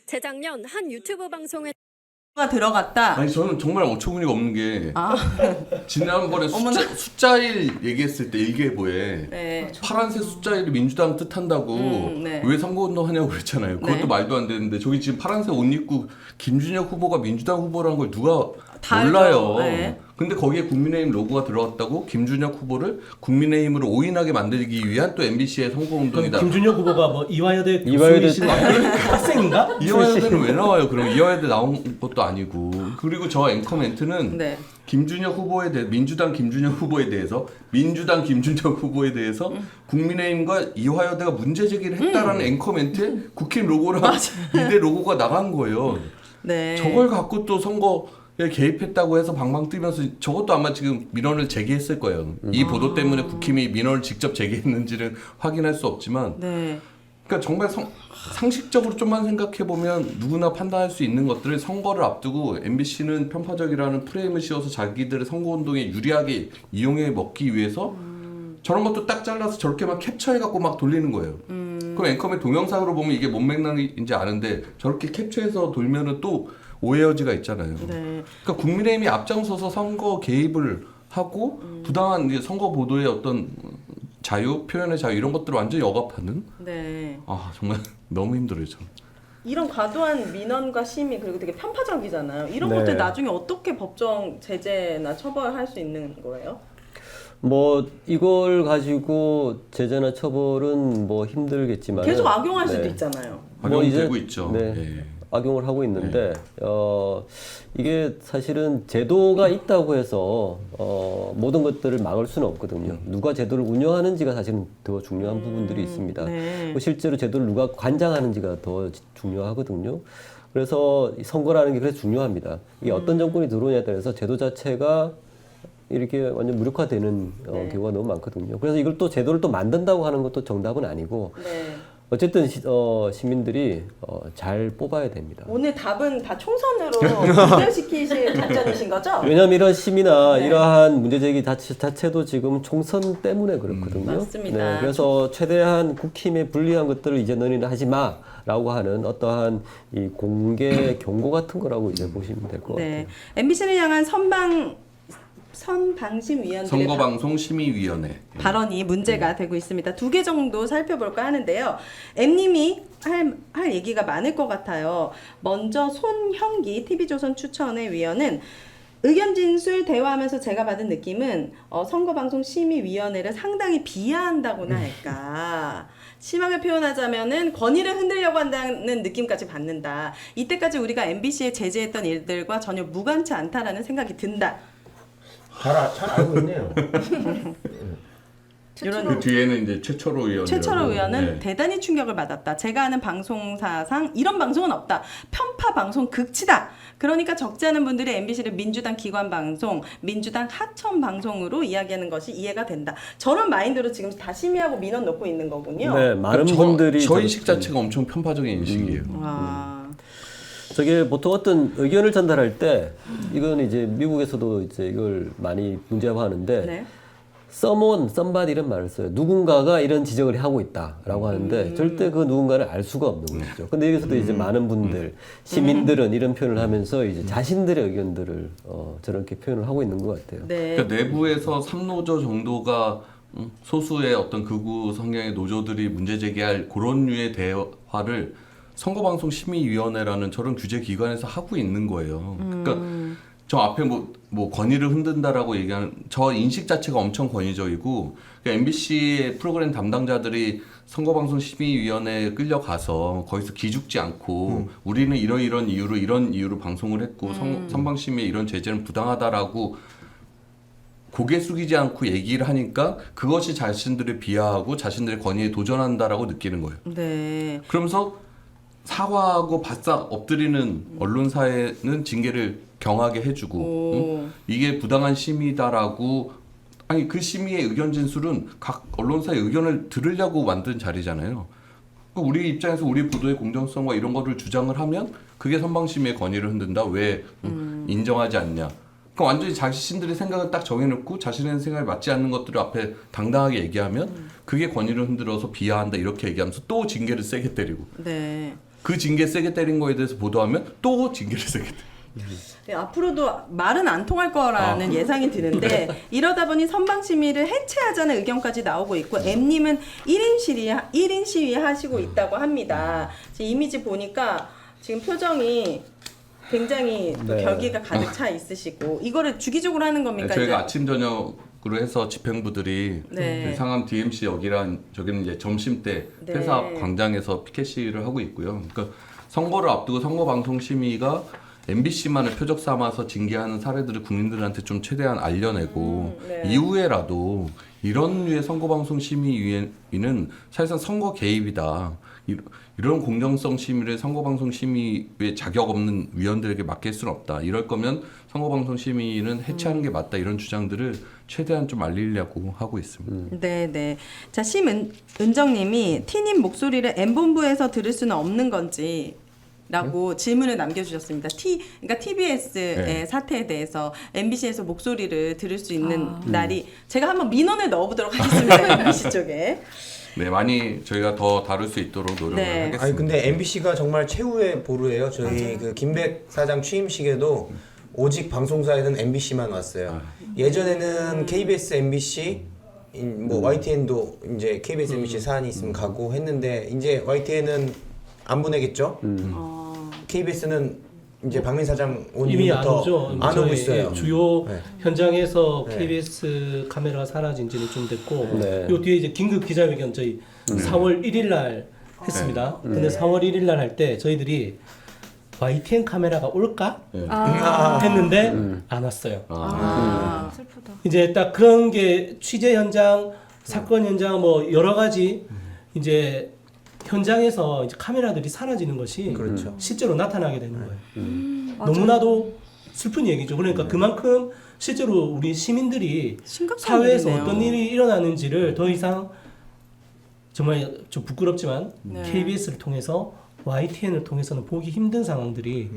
재작년 한 유튜브 방송에 가 들어갔다. 아니 저는 정말 어처구니가 없는 게 아. 지난번에 어머나. 숫자 1 얘기했을 때 일기예보에 네. 파란색 숫자 1이 민주당 뜻한다고 네. 왜 선거운동 하냐고 그랬잖아요. 그것도 네. 말도 안 되는데 저기 지금 파란색 옷 입고 김준혁 후보가 민주당 후보라는 걸 누가 다 몰라요. 알죠. 네. 근데 거기에 국민의힘 로고가 들어갔다고 김준혁 후보를 국민의힘으로 오인하게 만들기 위한 또 MBC의 선거운동이다. 김준혁 후보가 뭐 이화여대 이화여대 교수이신 학생인가? 이화여대는 왜 나와요? 그럼 이화여대 나온 것도 아니고. 그리고 저 앵커 멘트는 네. 김준혁 후보에 대해 민주당 김준혁 후보에 대해서 민주당 김준혁 후보에 대해서 국민의힘과 이화여대가 문제 제기를 했다라는 앵커 멘트에 국힘 로고랑 이대 로고가 나간 거예요. 네. 저걸 갖고 또 선거에 개입했다고 해서 방방 뜨면서 저것도 아마 지금 민원을 제기했을 거예요. 이 보도 때문에 국힘이 민원을 직접 제기했는지는 확인할 수 없지만 네. 그러니까 정말 상식적으로 좀만 생각해보면 누구나 판단할 수 있는 것들을 선거를 앞두고 MBC는 편파적이라는 프레임을 씌워서 자기들의 선거운동에 유리하게 이용해 먹기 위해서 저런 것도 딱 잘라서 저렇게 막 캡처해갖고 막 돌리는 거예요. 그럼 앵커의 동영상으로 보면 이게 뭔 맥락인지 아는데 저렇게 캡처해서 돌면은 또 오해 여지가 있잖아요. 네. 그러니까 국민의힘이 앞장서서 선거 개입을 하고 부당한 이제 선거 보도의 어떤 자유, 표현의 자유 이런 것들을 완전히 억압하는 네. 아 정말 너무 힘들어요. 저. 이런 과도한 민원과 심의 그리고 되게 편파적이잖아요. 이런 네. 것들 나중에 어떻게 법정 제재나 처벌할 수 있는 거예요? 뭐 이걸 가지고 제재나 처벌은 뭐 힘들겠지만 계속 악용할 수도 있잖아요. 악용되고 있죠. 네, 예. 악용을 하고 있는데 이게 사실은 제도가 있다고 해서 모든 것들을 막을 수는 없거든요. 누가 제도를 운영하는지가 사실은 더 중요한 부분들이 있습니다. 네. 실제로 제도를 누가 관장하는지가 더 중요하거든요. 그래서 이 선거라는 게 그래서 중요합니다. 이게 어떤 정권이 들어오냐에 따라서 제도 자체가 이렇게 완전 무력화되는 경우가 너무 많거든요. 그래서 이걸 또 제도를 또 만든다고 하는 것도 정답은 아니고 네. 어쨌든 시민들이 잘 뽑아야 됩니다. 오늘 답은 다 총선으로 연결시키실 작전이신 거죠? 왜냐하면 이런 심의나 네. 이러한 문제제기 자체도 지금 총선 때문에 그렇거든요. 맞습니다. 네, 그래서 최대한 국힘에 불리한 것들을 이제 너희는 하지 마라고 하는 어떠한 이 공개 경고 같은 거라고 이제 보시면 될 것 네. 같아요. MBC를 향한 선방심위원들의 선거방송심의위원회 발언이 문제가 되고 있습니다. 2개 정도 살펴볼까 하는데요. M님이 할 얘기가 많을 것 같아요. 먼저 손형기 TV조선 추천회 위원은 의견 진술 대화하면서 제가 받은 느낌은 선거방송심의위원회를 상당히 비하한다고나 할까. 심하게 표현하자면은 권위를 흔들려고 한다는 느낌까지 받는다. 이때까지 우리가 MBC에 제재했던 일들과 전혀 무관치 않다라는 생각이 든다. 잘 알고 있네요. 이런 그 뒤에는 이제 최철호 의원. 최철호 의원은 대단히 충격을 받았다. 제가 아는 방송사상 이런 방송은 없다. 편파 방송 극치다. 그러니까 적지 않은 분들이 MBC를 민주당 기관 방송, 민주당 하청 방송으로 이야기하는 것이 이해가 된다. 저런 마인드로 지금 다 심의하고 민원 넣고 있는 거군요. 네, 많은 분들이 저 인식 자체가 엄청 편파적인 인식이에요. 와. 저게 보통 어떤 의견을 전달할 때 이건 이제 미국에서도 이제 이걸 많이 문제화하는데 네. someone, somebody 이런 말을 써요. 누군가가 이런 지적을 하고 있다라고 하는데 절대 그 누군가를 알 수가 없는 것이죠. 근데 여기서도 이제 많은 분들, 시민들은 이런 표현을 하면서 이제 자신들의 의견들을 저렇게 표현을 하고 있는 것 같아요. 네. 그러니까 내부에서 3노조 정도가 소수의 어떤 극우 성향의 노조들이 문제 제기할 그런 류의 대화를 선거방송심의위원회라는 저런 규제 기관에서 하고 있는 거예요. 그러니까 저 앞에 뭐 권위를 흔든다라고 얘기하는 저 인식 자체가 엄청 권위적이고 그러니까 MBC의 프로그램 담당자들이 선거방송심의위원회에 끌려가서 거기서 기죽지 않고 우리는 이런 이유로 방송을 했고 선방심의에 이런 제재는 부당하다라고 고개 숙이지 않고 얘기를 하니까 그것이 자신들을 비하하고 자신들의 권위에 도전한다라고 느끼는 거예요. 네. 그러면서 사과하고 바싹 엎드리는 언론사에는 징계를 경하게 해주고 이게 부당한 심의다라고 아니 그 심의의 의견 진술은 각 언론사의 의견을 들으려고 만든 자리잖아요. 우리 입장에서 우리 보도의 공정성과 이런 거를 주장을 하면 그게 선방심의의 권위를 흔든다. 왜 인정하지 않냐. 그러니까 완전히 자신들의 생각을 딱 정해놓고 자신의 생각에 맞지 않는 것들을 앞에 당당하게 얘기하면 그게 권위를 흔들어서 비하한다 이렇게 얘기하면서 또 징계를 세게 때리고 네. 그 징계 세게 때린 거에 대해서 보도하면 또 징계를 세게 때리고 네, 앞으로도 말은 안 통할 거라는 예상이 드는데 이러다 보니 선방심의를 해체하자는 의견까지 나오고 있고 M님은 1인 시위 하시고 있다고 합니다. 지금 이미지 보니까 지금 표정이 굉장히 또 네. 결기가 가득 차 있으시고 이거를 주기적으로 하는 겁니까? 저희가 이제? 아침 저녁으로 해서 집행부들이 네. 상암 DMC 여기랑 저기는 이제 점심 때 네. 회사 앞 광장에서 피켓 시위를 하고 있고요. 그러니까 선거를 앞두고 선거방송심의가 MBC만을 표적 삼아서 징계하는 사례들을 국민들한테 좀 최대한 알려내고 네. 이후에라도 이런 류의 선거방송심의위는 사실상 선거 개입이다. 이런 공정성 심의를 선거방송심의에 자격 없는 위원들에게 맡길 수는 없다. 이럴 거면 선거방송심의는 해체하는 게 맞다. 이런 주장들을 최대한 좀 알리려고 하고 있습니다. 네. 자, 심은정님이 T님 목소리를 M본부에서 들을 수는 없는 건지 라고 질문을 남겨주셨습니다. 그러니까 TBS의 네. 사태에 대해서 MBC에서 목소리를 들을 수 있는 날이 제가 한번 민원을 넣어보도록 하겠습니다. MBC 쪽에. 네, 많이 저희가 더 다룰 수 있도록 노력을 네. 하겠습니다. 아니 근데 MBC가 정말 최후의 보루예요. 저희 그 김백 사장 취임식에도 오직 방송사에는 MBC만 왔어요. 예전에는 KBS, MBC, 뭐 YTN도 이제 KBS, MBC 사안이 있으면 가고 했는데 이제 YTN은 안 보내겠죠. KBS는 이제 박민 사장 온 이미 안 이후부터 오죠. 안 오고 저희 있어요. 주요 네. 현장에서 네. KBS 카메라가 사라진 지는 좀 됐고 네. 요 뒤에 이제 긴급 기자회견 저희 4월 1일 날 했습니다. 근데 4월 1일 날 할 때 저희들이 YTN 카메라가 올까 했는데 안 왔어요. 슬프다. 이제 딱 그런 게 취재 현장, 사건 현장 뭐 여러 가지 이제 현장에서 이제 카메라들이 사라지는 것이 그렇죠. 실제로 나타나게 되는 거예요. 너무나도 슬픈 얘기죠. 그러니까 그만큼 실제로 우리 시민들이 심각한 사회에서 일이네요. 어떤 일이 일어나는지를 더 이상 정말 좀 부끄럽지만 네. KBS를 통해서 YTN을 통해서는 보기 힘든 상황들이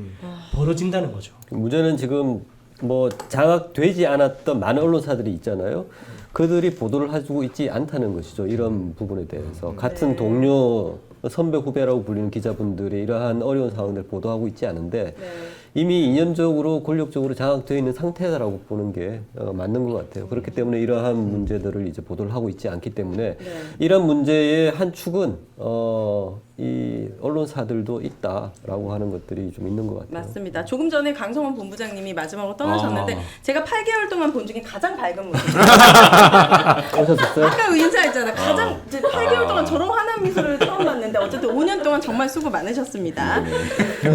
벌어진다는 거죠. 문제는 지금 뭐 장악되지 않았던 많은 언론사들이 있잖아요. 그들이 보도를 해주고 있지 않다는 것이죠. 이런 부분에 대해서 같은 동료 선배 후배라고 불리는 기자분들이 이러한 어려운 상황들 보도하고 있지 않은데 이미 이념적으로 권력적으로 장악되어 있는 상태다라고 보는 게 맞는 것 같아요. 그렇기 때문에 이러한 문제들을 이제 보도를 하고 있지 않기 때문에 이런 문제의 한 축은 이 언론사들도 있다라고 하는 것들이 좀 있는 것 같아요. 맞습니다. 조금 전에 강성원 본부장님이 마지막으로 떠나셨는데 제가 8개월 동안 본 중에 가장 밝은 모습. 오셨었어요? 아까 인사했잖아. 가장 이제 8개월 동안 저런 환한 미소를 처음 봤는데 어쨌든 5년 동안 정말 수고 많으셨습니다.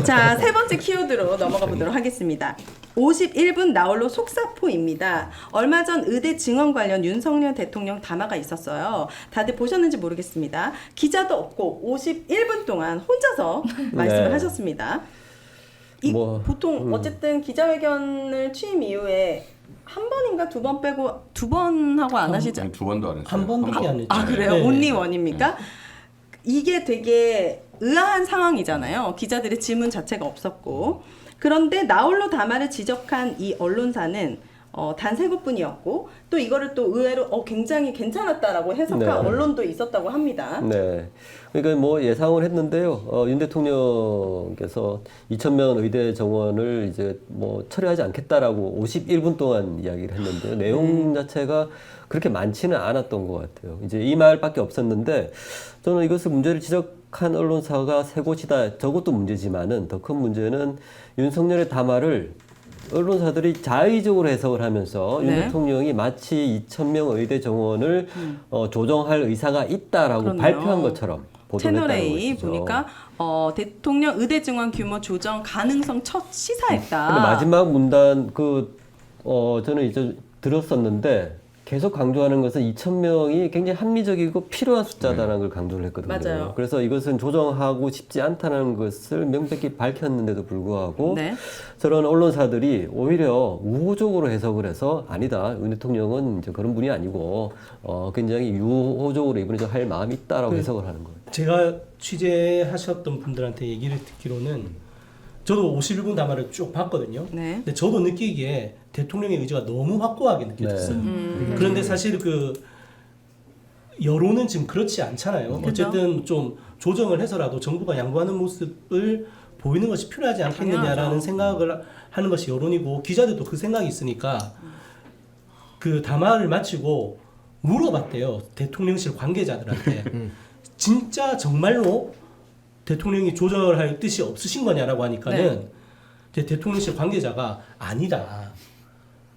자, 세 번째 키워드로 넘어가 보도록 하겠습니다. 51분 나홀로 속사포입니다. 얼마 전 의대 증언 관련 윤석열 대통령 담화가 있었어요. 다들 보셨는지 모르겠습니다. 기자도 없고 51분 동안 혼자서 말씀을 네. 하셨습니다. 이 뭐, 보통 어쨌든 기자회견을 취임 이후에 한 번인가 두 번 빼고 두 번 하고 안 하시죠? 아니, 두 번도 안 했어요. 한 번밖에 안 했죠. 아 그래요? 네. 온리 원입니까? 이게 되게 의아한 상황이잖아요. 기자들의 질문 자체가 없었고 그런데 나홀로 담화를 지적한 이 언론사는 단 3곳뿐이었고 또 이거를 또 의외로 굉장히 괜찮았다라고 해석한 네. 언론도 있었다고 합니다. 네. 그러니까 뭐 예상을 했는데요. 윤 대통령께서 2,000명 의대 정원을 이제 뭐 처리하지 않겠다라고 51분 동안 이야기를 했는데요. 내용 자체가 그렇게 많지는 않았던 것 같아요. 이제 이 말밖에 없었는데 저는 이것을 문제를 지적한 언론사가 3곳이다. 저것도 문제지만은 더 큰 문제는 윤석열의 담화를 언론사들이 자의적으로 해석을 하면서 윤 네. 대통령이 마치 2,000명 의대 정원을 조정할 의사가 있다라고 그렇네요. 발표한 것처럼 보도했다는 채널A 것이죠. 보니까 대통령 의대 증원 규모 조정 가능성 첫 시사했다. 근데 마지막 문단 저는 이제 들었었는데 계속 강조하는 것은 2,000명이 굉장히 합리적이고 필요한 숫자다라는 걸 강조를 했거든요. 맞아요. 그래서 이것은 조정하고 싶지 않다는 것을 명백히 밝혔는데도 불구하고 네. 저런 언론사들이 오히려 우호적으로 해석을 해서 아니다. 윤 대통령은 이제 그런 분이 아니고 굉장히 유호적으로 이번에 좀 할 마음이 있다라고 해석을 하는 거예요. 제가 취재하셨던 분들한테 얘기를 듣기로는 저도 51분 담화를 쭉 봤거든요. 네. 근데 저도 느끼기에 대통령의 의지가 너무 확고하게 느껴졌어요. 그런데 사실 그 여론은 지금 그렇지 않잖아요. 그죠? 어쨌든 좀 조정을 해서라도 정부가 양보하는 모습을 보이는 것이 필요하지 않겠느냐라는 당연하죠. 생각을 하는 것이 여론이고 기자들도 그 생각이 있으니까 그 담화를 마치고 물어봤대요. 대통령실 관계자들한테. 진짜 정말로 대통령이 조정을 할 뜻이 없으신 거냐라고 하니까는 이제 대통령실 관계자가 아니다.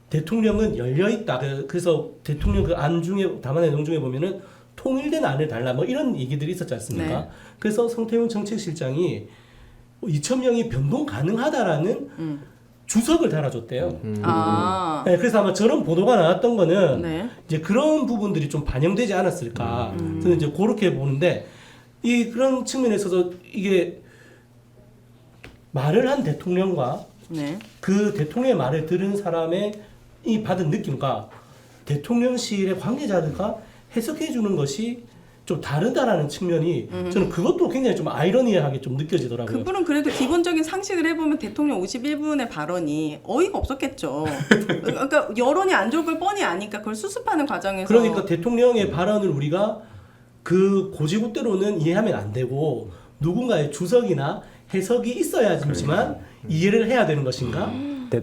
대통령은 열려 있다. 그래서 대통령 그 안 중에 담화 내용 중에 보면은 통일된 안을 달라 뭐 이런 얘기들이 있었지 않습니까? 네. 그래서 성태용 정책실장이 2,000명이 변동 가능하다라는 주석을 달아줬대요. 아. 네, 그래서 아마 저런 보도가 나왔던 거는 네. 이제 그런 부분들이 좀 반영되지 않았을까. 저는 이제 그렇게 보는데 그런 측면에 있어서 이게 말을 한 대통령과 네. 그 대통령의 말을 들은 사람의 이 받은 느낌과 대통령실의 관계자들과 해석해 주는 것이 좀 다르다라는 측면이 저는 그것도 굉장히 좀 아이러니하게 좀 느껴지더라고요. 그분은 그래도 기본적인 상식을 해보면 대통령 51분의 발언이 어이가 없었겠죠. 그러니까 여론이 안 좋을 걸 뻔히 아니까 그걸 수습하는 과정에서 그러니까 대통령의 발언을 우리가 그 고지고대로는 이해하면 안 되고 누군가의 주석이나 해석이 있어야지만 이해를 해야 되는 것인가?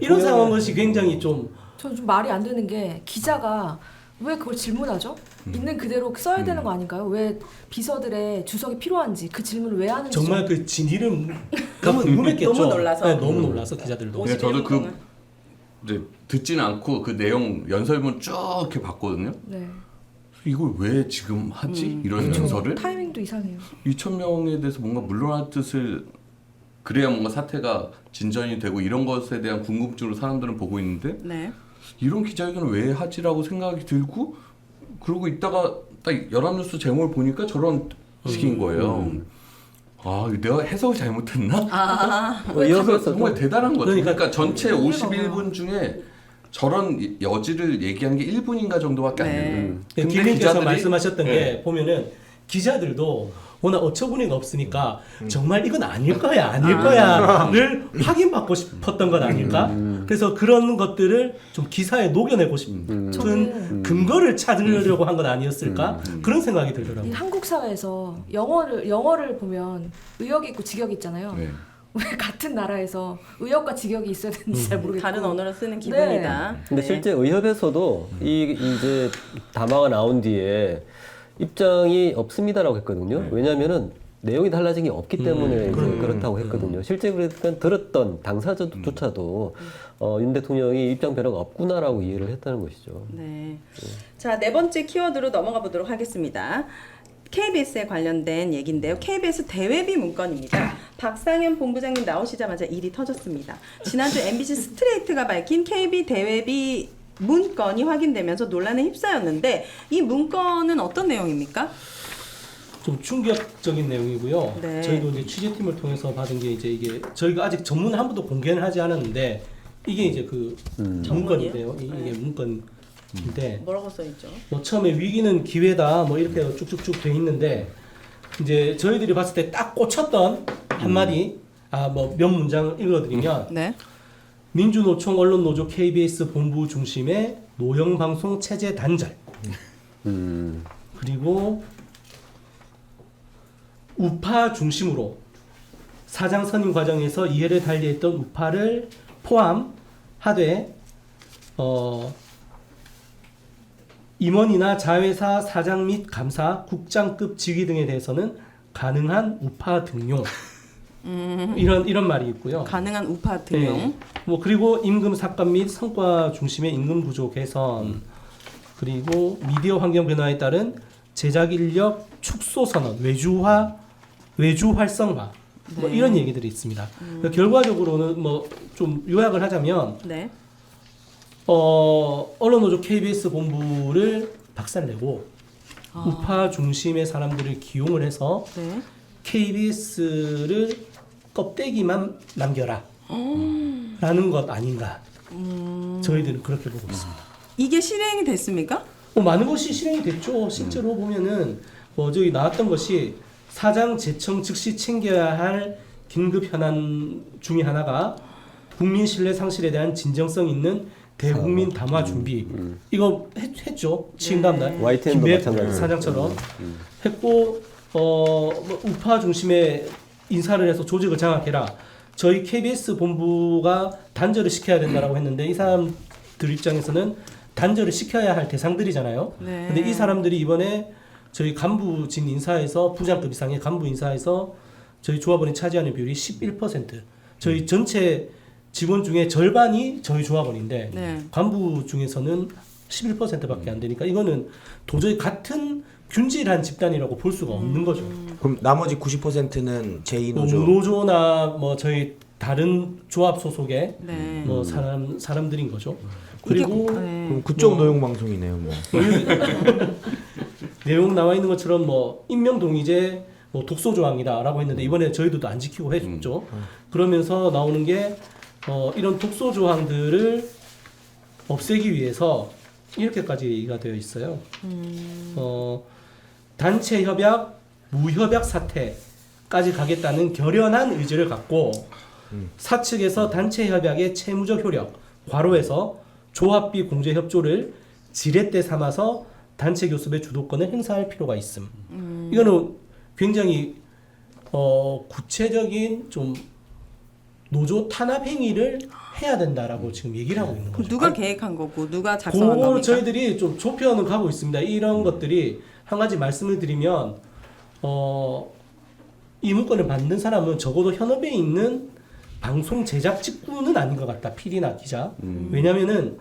이런 상황 것이 굉장히 좀 저는 좀 말이 안 되는 게 기자가 왜 그걸 질문하죠? 있는 그대로 써야 되는 거 아닌가요? 왜 비서들의 주석이 필요한지 그 질문을 왜 하는지 정말 그 진위를 너무 의문했겠죠. 너무 놀라서. 네, 너무 놀라서 기자들도. 근데 저도 51분 동안. 이제 듣지는 않고 그 내용 연설문 쭉 이렇게 봤거든요. 네. 이걸 왜 지금 하지? 이런 연설을 타이밍도 이상해요. 2,000명에 대해서 뭔가 물러날 뜻을 그래야 뭔가 사태가 진전이 되고 이런 것에 대한 궁금증으로 사람들은 보고 있는데 네. 이런 기자회견을 왜 하지라고 생각이 들고 그러고 있다가 딱 연합뉴스 제목을 보니까 저런 식인 거예요. 아, 내가 해석을 잘못했나? 이어서 정말 대단한 것 같아요. 그러니까 그러니까 전체 51분 중에 저런 여지를 얘기한 게 1분인가 정도밖에 안 네. 되는. 네, 김님께서 말씀하셨던 게 보면은 기자들도 워낙 어처구니가 없으니까 정말 이건 아닐 거야 아닐 거야를 확인받고 싶었던 건 아닐까? 그래서 그런 것들을 좀 기사에 녹여내고 싶은 근거를 찾으려고 한 건 아니었을까? 그런 생각이 이 들더라고요. 한국 사회에서 영어를 보면 의역이 있고 직역이 있잖아요. 네. 왜 같은 나라에서 의역과 직역이 있어야 되는지 잘 모르겠고 다른 언어를 쓰는 기분이다. 근데 네. 실제 의협에서도 이제 담화가 나온 뒤에 입장이 없습니다라고 했거든요. 왜냐하면은 내용이 달라진 게 없기 때문에 이제 그렇다고 했거든요. 실제 그러니까 들었던 당사자조차도 윤 대통령이 입장 변화가 없구나라고 이해를 했다는 것이죠. 네. 자, 네 번째 키워드로 넘어가 보도록 하겠습니다. KBS에 관련된 얘기인데요. KBS 대외비 문건입니다. 박상현 본부장님 나오시자마자 일이 터졌습니다. 지난주 MBC 스트레이트가 밝힌 KB 대외비 문건이 확인되면서 논란에 휩싸였는데 이 문건은 어떤 내용입니까? 좀 충격적인 내용이고요. 네. 저희도 이제 취재팀을 통해서 받은 게 이제 이게 저희가 아직 전문 한 번도 공개를 하지 않았는데 이게 이제 그 문건인데요. 이게 문건인데 뭐라고 써 있죠? 뭐 처음에 위기는 기회다 뭐 이렇게 쭉쭉쭉 돼 있는데 이제 저희들이 봤을 때 딱 꽂혔던 한마디 뭐 몇 문장 읽어드리면 네. 민주노총 언론노조 KBS 본부 중심의 노영방송 체제 단절 그리고 우파 중심으로 사장 선임 과정에서 이해를 달리했던 우파를 포함하되 임원이나 자회사 사장 및 감사, 국장급 직위 등에 대해서는 가능한 우파 등용 이런 말이 있고요. 가능한 우파 등용. 네. 뭐 그리고 임금 삭감 및 성과 중심의 임금 구조 개선 그리고 미디어 환경 변화에 따른 제작 인력 축소 선언, 외주 활성화 뭐 네. 이런 얘기들이 있습니다. 그러니까 결과적으로는 뭐 좀 요약을 하자면 네. 언론노조 KBS 본부를 박살내고 우파 중심의 사람들을 기용을 해서 네. KBS를 껍데기만 남겨라 라는 것 아닌가 저희들은 그렇게 보고 있습니다. 이게 실행이 됐습니까? 많은 것이 실행이 됐죠. 실제로 보면은 뭐 저기 나왔던 것이 사장 재청 즉시 챙겨야 할 긴급 현안 중에 하나가 국민 신뢰 상실에 대한 진정성 있는 대국민 담화 준비 이거 했죠. 취임 다음날 YTN도 김백 마찬가지로. 사장처럼 했고 뭐 우파 중심의 인사를 해서 조직을 장악해라. 저희 KBS 본부가 단절을 시켜야 된다라고 했는데 이 사람들 입장에서는 단절을 시켜야 할 대상들이잖아요. 네. 근데 이 사람들이 이번에 저희 간부진 인사에서 부장급 이상의 간부 인사에서 저희 조합원이 차지하는 비율이 11%. 저희 전체 직원 중에 절반이 저희 조합원인데 네. 간부 중에서는 11%밖에 안 되니까 이거는 도저히 같은 균질한 집단이라고 볼 수가 없는 거죠. 그럼 나머지 90%는 제2노조. 뭐 노조나 뭐 저희 다른 조합 소속의 네. 뭐 사람들인 거죠. 그리고 네. 그럼 그쪽 노용방송이네요. 뭐. 내용 나와 있는 것처럼 뭐 임명동의제 뭐 독소 조항이다라고 했는데 이번에 저희도 안 지키고 해줬죠. 그러면서 나오는 게 이런 독소 조항들을 없애기 위해서 이렇게까지 얘기가 되어 있어요. 단체 협약, 무협약 사태까지 가겠다는 결연한 의지를 갖고 사측에서 단체 협약의 채무적 효력, 괄호에서 조합비 공제 협조를 지렛대 삼아서 단체 교섭의 주도권을 행사할 필요가 있음. 이거는 굉장히 구체적인 좀 노조 탄압 행위를 해야 된다라고 지금 얘기를 하고 있는 거죠. 누가 계획한 거고 누가 작성한 그걸 겁니까? 저희들이 좀 좁혀는 가고 있습니다. 이런 것들이 한 가지 말씀을 드리면 이 문건을 만든 사람은 적어도 현업에 있는 방송 제작 직구는 아닌 것 같다. PD나 기자. 왜냐면은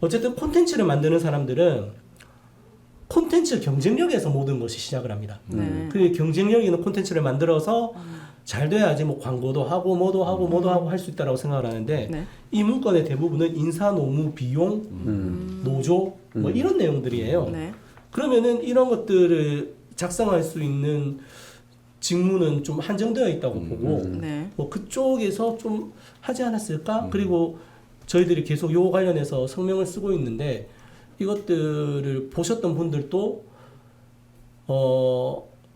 어쨌든 콘텐츠를 만드는 사람들은 콘텐츠 경쟁력에서 모든 것이 시작을 합니다. 그 경쟁력 있는 콘텐츠를 만들어서 잘 돼야지 뭐 광고도 하고 뭐도 하고 할 수 있다라고 생각을 하는데 네. 이 문건의 대부분은 인사, 노무, 비용, 노조 뭐 이런 내용들이에요. 네. 그러면은 이런 것들을 작성할 수 있는 직무는 좀 한정되어 있다고 보고 네. 뭐 그쪽에서 좀 하지 않았을까? 그리고 저희들이 계속 요 관련해서 성명을 쓰고 있는데 이것들을 보셨던 분들도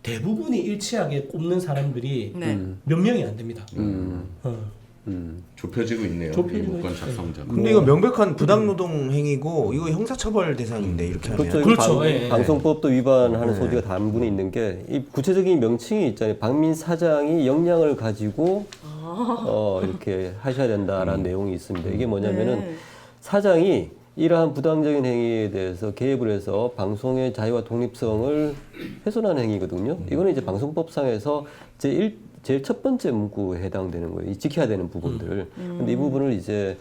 대부분이 일치하게 꼽는 사람들이 네. 몇 명이 안 됩니다. 좁혀지고 있네요. 좁혀지고 이 문건 있죠. 작성자. 근데 이거 명백한 부당노동 행위고 이거 형사처벌 대상인데 이렇게 하면 그렇죠. 그렇죠. 예. 방송법도 위반하는 소지가 단분이 있는 게 이 구체적인 명칭이 있잖아요. 박민 사장이 역량을 가지고 이렇게 하셔야 된다라는 내용이 있습니다. 이게 뭐냐면은 네. 사장이 이러한 부당적인 행위에 대해서 개입을 해서 방송의 자유와 독립성을 훼손하는 행위거든요. 이거는 이제 방송법상에서 제일 첫 번째 문구에 해당되는 거예요. 이 지켜야 되는 부분들. 근데 이 부분을 이제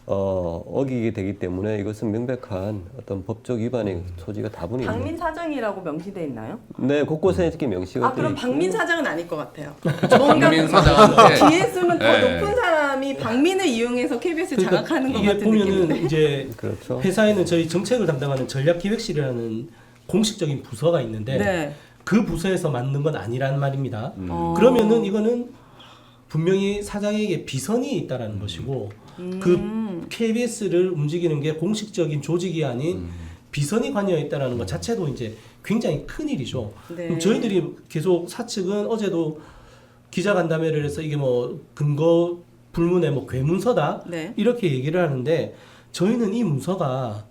어기게 되기 때문에 이것은 명백한 어떤 법적 위반의 소지가 다분히 있는 박민 사장이라고 명시돼 있나요? 네, 곳곳에 이렇게 명시가 아 그럼 돼 박민 사장은 아닐 것 같아요. 뭔가 박민 사장한테 뒤에 쓰면 더 네. 높은 사람이 박민을 이용해서 KBS를 장악하는 것 이게 같은 보면은 느낌인데. 이제 그렇죠. 회사에는 저희 정책을 담당하는 전략기획실이라는 공식적인 부서가 있는데 네. 그 부서에서 만든 건 아니란 말입니다. 그러면은 이거는 분명히 사장에게 비선이 있다라는 것이고 그 KBS를 움직이는 게 공식적인 조직이 아닌 비선이 관여 있다라는 것 자체도 이제 굉장히 큰 일이죠. 네. 그럼 저희들이 계속 사측은 어제도 기자간담회를 해서 이게 뭐 근거 불문의 뭐 괴문서다 네. 이렇게 얘기를 하는데 저희는 이 문서가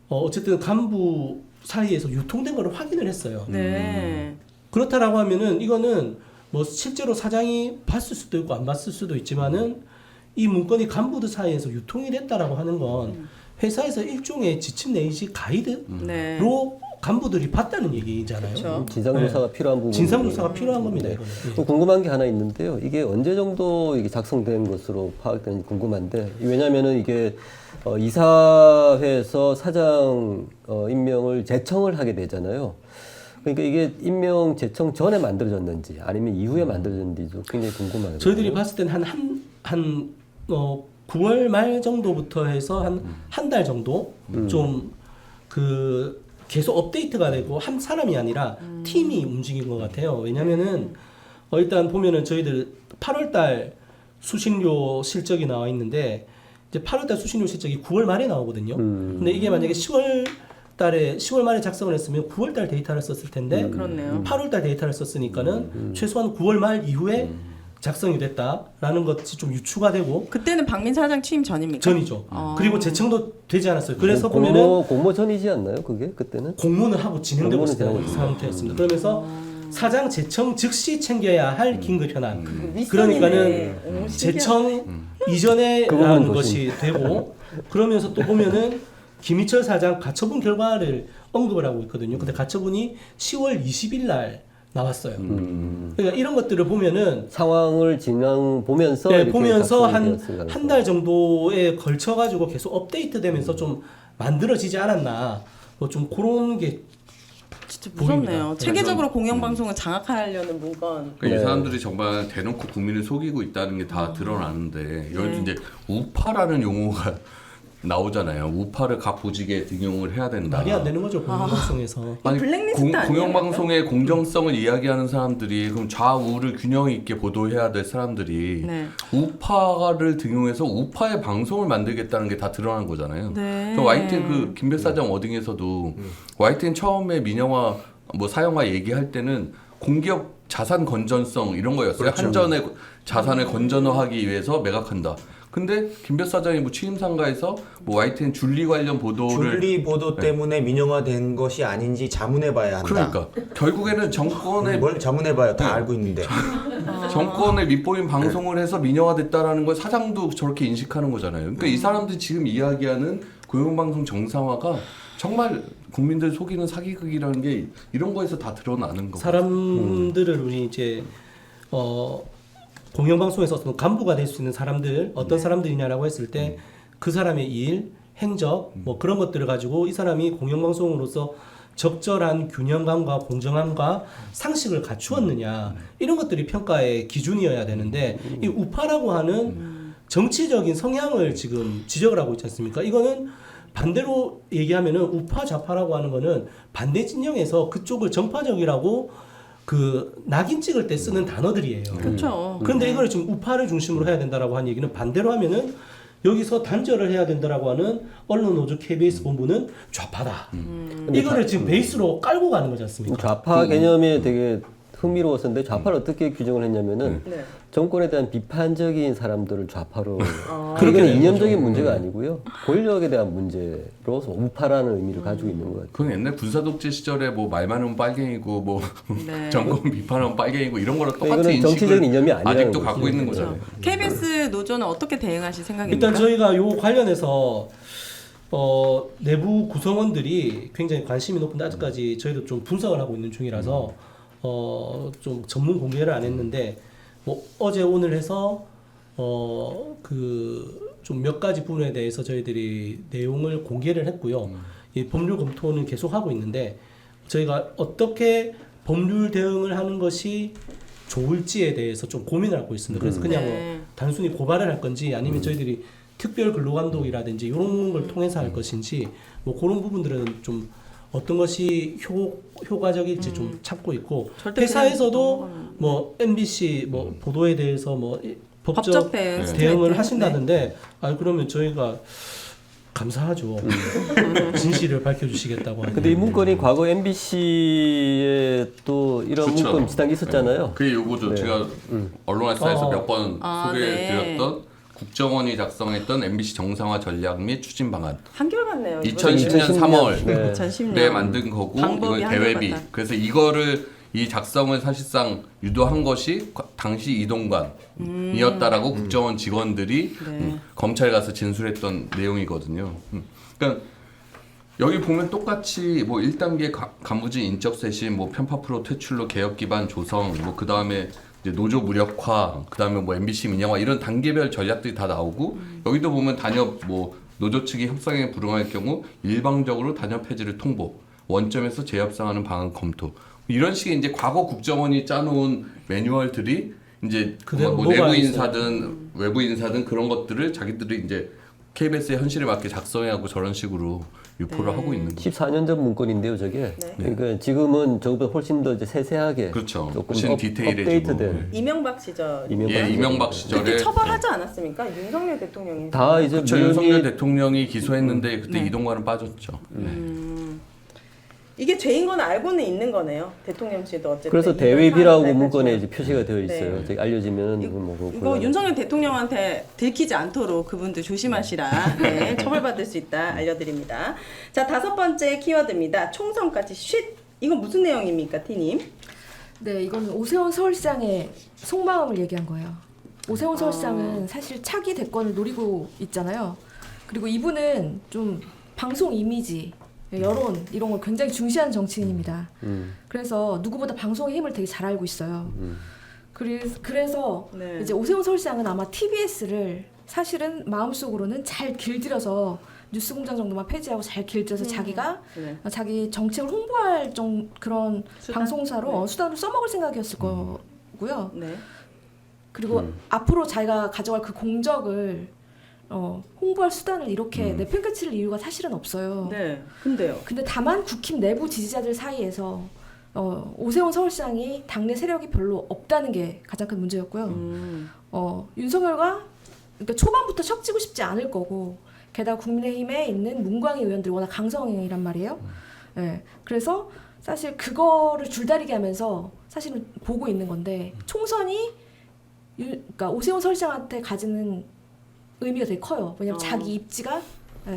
어쨌든 간부 사이에서 유통된 걸 확인을 했어요. 네. 그렇다라고 하면은 이거는 뭐 실제로 사장이 봤을 수도 있고 안 봤을 수도 있지만은 이 문건이 간부들 사이에서 유통이 됐다라고 하는 건 회사에서 일종의 지침 내지 가이드로 네. 간부들이 봤다는 얘기잖아요. 그렇죠. 진상조사가 필요한 부분. 진상조사가 필요한 겁니다. 이거는. 예. 또 궁금한 게 하나 있는데요. 이게 언제 정도 이게 작성된 것으로 파악되는지 궁금한데, 왜냐면은 이게 이사회에서 사장 임명을 제청을 하게 되잖아요. 그러니까 이게 임명 제청 전에 만들어졌는지 아니면 이후에 만들어졌는지도 굉장히 궁금하거든요. 저희들이 봤을 때는 한 9월 말 정도부터 해서 한 달 정도 좀 그 계속 업데이트가 되고 한 사람이 아니라 팀이 움직인 것 같아요. 왜냐면은 일단 보면은 저희들 8월달 수신료 실적이 나와 있는데 이제 8월달 수신료 실적이 9월 말에 나오거든요. 근데 이게 만약에 10월 말에 작성을 했으면 9월달 데이터를 썼을 텐데 그렇네요. 8월달 데이터를 썼으니까는 최소한 9월 말 이후에 작성이 됐다라는 것이 좀 유추가 되고 그때는 박민 사장 취임 전입니까? 전이죠. 그리고 제청도 되지 않았어요. 그래서 보면은 공모 전이지 않나요? 그게 그때는? 공문을 하고 진행되고 공문은 있었던 진행되고 상태였습니다. 그러면서 사장 제청 즉시 챙겨야 할 긴급 현안. 윗선이네. 그러니까는 오, 제청 이전에 그 부분 라는 조심. 것이 되고 그러면서 또 보면은 김희철 사장 가처분 결과를 언급을 하고 있거든요. 근데 가처분이 10월 20일 날 나왔어요. 그러니까 이런 것들을 보면은 상황을 진행 보면서 네, 이렇게 보면서 작성이 되었을 한 달 정도에 걸쳐 가지고 계속 업데이트되면서 좀 만들어지지 않았나. 뭐 좀 그런 게 진짜 무섭네요. 보입니다. 체계적으로 공영방송을 장악하려는 문건. 그러니까 이 사람들이 정말 대놓고 국민을 속이고 있다는 게 다 드러나는데 여기 이제 우파라는 용어가 나오잖아요. 우파를 각 보직에 등용을 해야 된다. 말이 안 되는 거죠 공영방송에서. 이거 블랙리스트 아니에요? 공영방송의 공정성을 이야기하는 사람들이 그럼 좌우를 균형 있게 보도해야 될 사람들이 네. 우파를 등용해서 우파의 방송을 만들겠다는 게 다 드러난 거잖아요. 네. 저 YTN 그 김백사장 워딩에서도 YTN 처음에 민영화 뭐 사형화 얘기할 때는 공기업 자산 건전성 이런 거였어요. 그렇죠. 한전의 자산을 건전화하기 위해서 매각한다. 근데 김 사장이 뭐 취임상가에서 뭐 YTN 줄리 관련 보도를 줄리 보도 때문에 민영화된 것이 아닌지 자문해봐야 한다. 그러니까 결국에는 정권의 뭘 자문해봐요. 다 알고 있는데. 정권의 밑보인 방송을 해서 민영화됐다라는 걸 사장도 저렇게 인식하는 거잖아요. 그러니까 이 사람들이 지금 이야기하는 공영방송 정상화가 정말 국민들 속이는 사기극이라는 게 이런 거에서 다 드러나는 거. 사람들을 우리 이제 공영방송에서 어떤 간부가 될 수 있는 사람들 어떤 사람들이냐라고 했을 때 그 사람의 일, 행적 뭐 그런 것들을 가지고 이 사람이 공영방송으로서 적절한 균형감과 공정함과 상식을 갖추었느냐 이런 것들이 평가의 기준이어야 되는데 이 우파라고 하는 정치적인 성향을 지금 지적을 하고 있지 않습니까? 이거는 반대로 얘기하면은 우파 좌파라고 하는 거는 반대 진영에서 그쪽을 정파적이라고 그 낙인 찍을 때 쓰는 단어들이에요. 그렇죠. 그런데 이걸 지금 우파를 중심으로 해야 된다라고 하는 얘기는 반대로 하면은 여기서 단절을 해야 된다라고 하는 언론노조 KBS 본부는 좌파다. 이거를 지금 베이스로 깔고 가는 거지 않습니까? 좌파 개념이 되게 흥미로웠었는데 좌파를 어떻게 규정을 했냐면은 네. 정권에 대한 비판적인 사람들을 좌파로 그렇게 그게 되는 이념적인 거죠. 문제가 아니고요 권력에 대한 문제로서 우파라는 의미를 가지고 있는 것 같아요. 그건 옛날 군사독재 시절에 뭐 말 많으면 빨갱이고 뭐 네. 정권 비판하면 빨갱이고 이런 거랑 똑같은 이거는 인식을 정치적인 이념이 아니라는 아직도 거죠. 갖고 있는 그렇죠. 거잖아요. KBS 노조는 어떻게 대응하실 생각입니까? 일단 저희가 요 관련해서 내부 구성원들이 굉장히 관심이 높은데 아직까지 저희도 좀 분석을 하고 있는 중이라서 좀 전문 공개를 안 했는데 뭐 어제 오늘 해서 그 좀 몇 가지 부분에 대해서 저희들이 내용을 공개를 했고요. 이 법률 검토는 계속 하고 있는데 저희가 어떻게 법률 대응을 하는 것이 좋을지에 대해서 좀 고민을 하고 있습니다. 그래서 그냥 네. 뭐 단순히 고발을 할 건지 아니면 저희들이 특별 근로감독이라든지 이런 걸 통해서 할 것인지 뭐 그런 부분들은 좀 어떤 것이 효과적일지 좀 찾고 있고 절대 회사에서도 그냥 뭐 MBC 뭐 보도에 대해서 뭐 법적 법적 대응, 대응을 스트레이트. 하신다는데 아 그러면 저희가 감사하죠. 진실을 밝혀주시겠다고 하는. 근데 이 문건이 과거 MBC에 또 이런 그렇죠. 문건 비슷한 게 있었잖아요. 그게 요거죠. 네. 제가 언론화사에서 몇 번 아, 소개해드렸던 네. 국정원이 작성했던 MBC 정상화 전략 및 추진 방안. 한결같네요. 2010년 3월 네. 2010년 때 만든 거고 방법이 이건 대외비. 한결같다. 그래서 이거를 이 작성을 사실상 유도한 것이 당시 이동관이었다라고 국정원 직원들이 네. 검찰 가서 진술했던 내용이거든요. 그러니까 여기 보면 똑같이 뭐 1단계 간부진 인적 쇄신, 뭐 편파 프로 퇴출로 개혁 기반 조성, 뭐 그 다음에 이제 노조 무력화, 그 다음에 뭐 MBC 민영화 이런 단계별 전략들이 다 나오고 여기도 보면 단협 뭐 노조 측이 협상에 불응할 경우 일방적으로 단협 폐지를 통보, 원점에서 재협상하는 방안 검토. 이런 식의 이제 과거 국정원이 짜놓은 매뉴얼들이 이제 그대로 뭐 내부 녹아 인사든 외부 인사든 그런 것들을 자기들이 이제 KBS의 현실에 맞게 작성해하고 저런 식으로 유포를 하고 있는 거죠. 14년 전 문건인데요, 저게. 네. 그러니까 지금은 저보다 훨씬 더 이제 세세하게 그렇죠. 조금 훨씬 디테일해지고. 업데이트된 이명박 시절. 예, 이명박 그때 시절에 처벌하지 않았습니까? 윤석열 대통령이. 다 이제 그렇죠. 무혐의- 윤석열 대통령이 기소했는데 그때 네. 이동관은 빠졌죠. 이게 죄인 건 알고는 있는 거네요. 대통령실도 어쨌든. 그래서 이런 대외비라고 사안을 문건에 밝혔지만. 이제 표시가 되어 있어요. 네. 저기 알려지면 이거, 뭐 이거 윤석열 대통령한테 들키지 않도록 그분들 조심하시라. 네, 처벌받을 수 있다 알려드립니다. 자, 5번째 키워드입니다. 총선까지 쉿. 이건 무슨 내용입니까, 티님? 네, 이거는 오세훈 서울시장의 속마음을 얘기한 거예요. 오세훈 서울시장은 사실 차기 대권을 노리고 있잖아요. 그리고 이분은 좀 방송 이미지, 여론 이런 걸 굉장히 중시하는 정치인입니다. 그래서 누구보다 방송의 힘을 되게 잘 알고 있어요. 그래서 네. 이제 오세훈 서울시장은 아마 TBS를 사실은 마음속으로는 잘 길들여서 뉴스공장 정도만 폐지하고 잘 길들여서 자기가 네. 자기 정책을 홍보할 그런 수단? 방송사로 네. 수단으로 써먹을 생각이었을 거고요. 네. 그리고 앞으로 자기가 가져갈 그 공적을 홍보할 수단을 이렇게 내팽개칠 이유가 사실은 없어요. 네. 근데요. 근데 다만 국힘 내부 지지자들 사이에서 오세훈 서울시장이 당내 세력이 별로 없다는 게 가장 큰 문제였고요. 윤석열과 그러니까 초반부터 척지고 싶지 않을 거고 게다가 국민의힘에 있는 문광희 의원들이 워낙 강성이란 말이에요. 네. 그래서 사실 그거를 줄다리기 하면서 사실은 보고 있는 건데 총선이 그러니까 오세훈 서울시장한테 가지는 의미가 되게 커요. 왜냐면 자기 입지가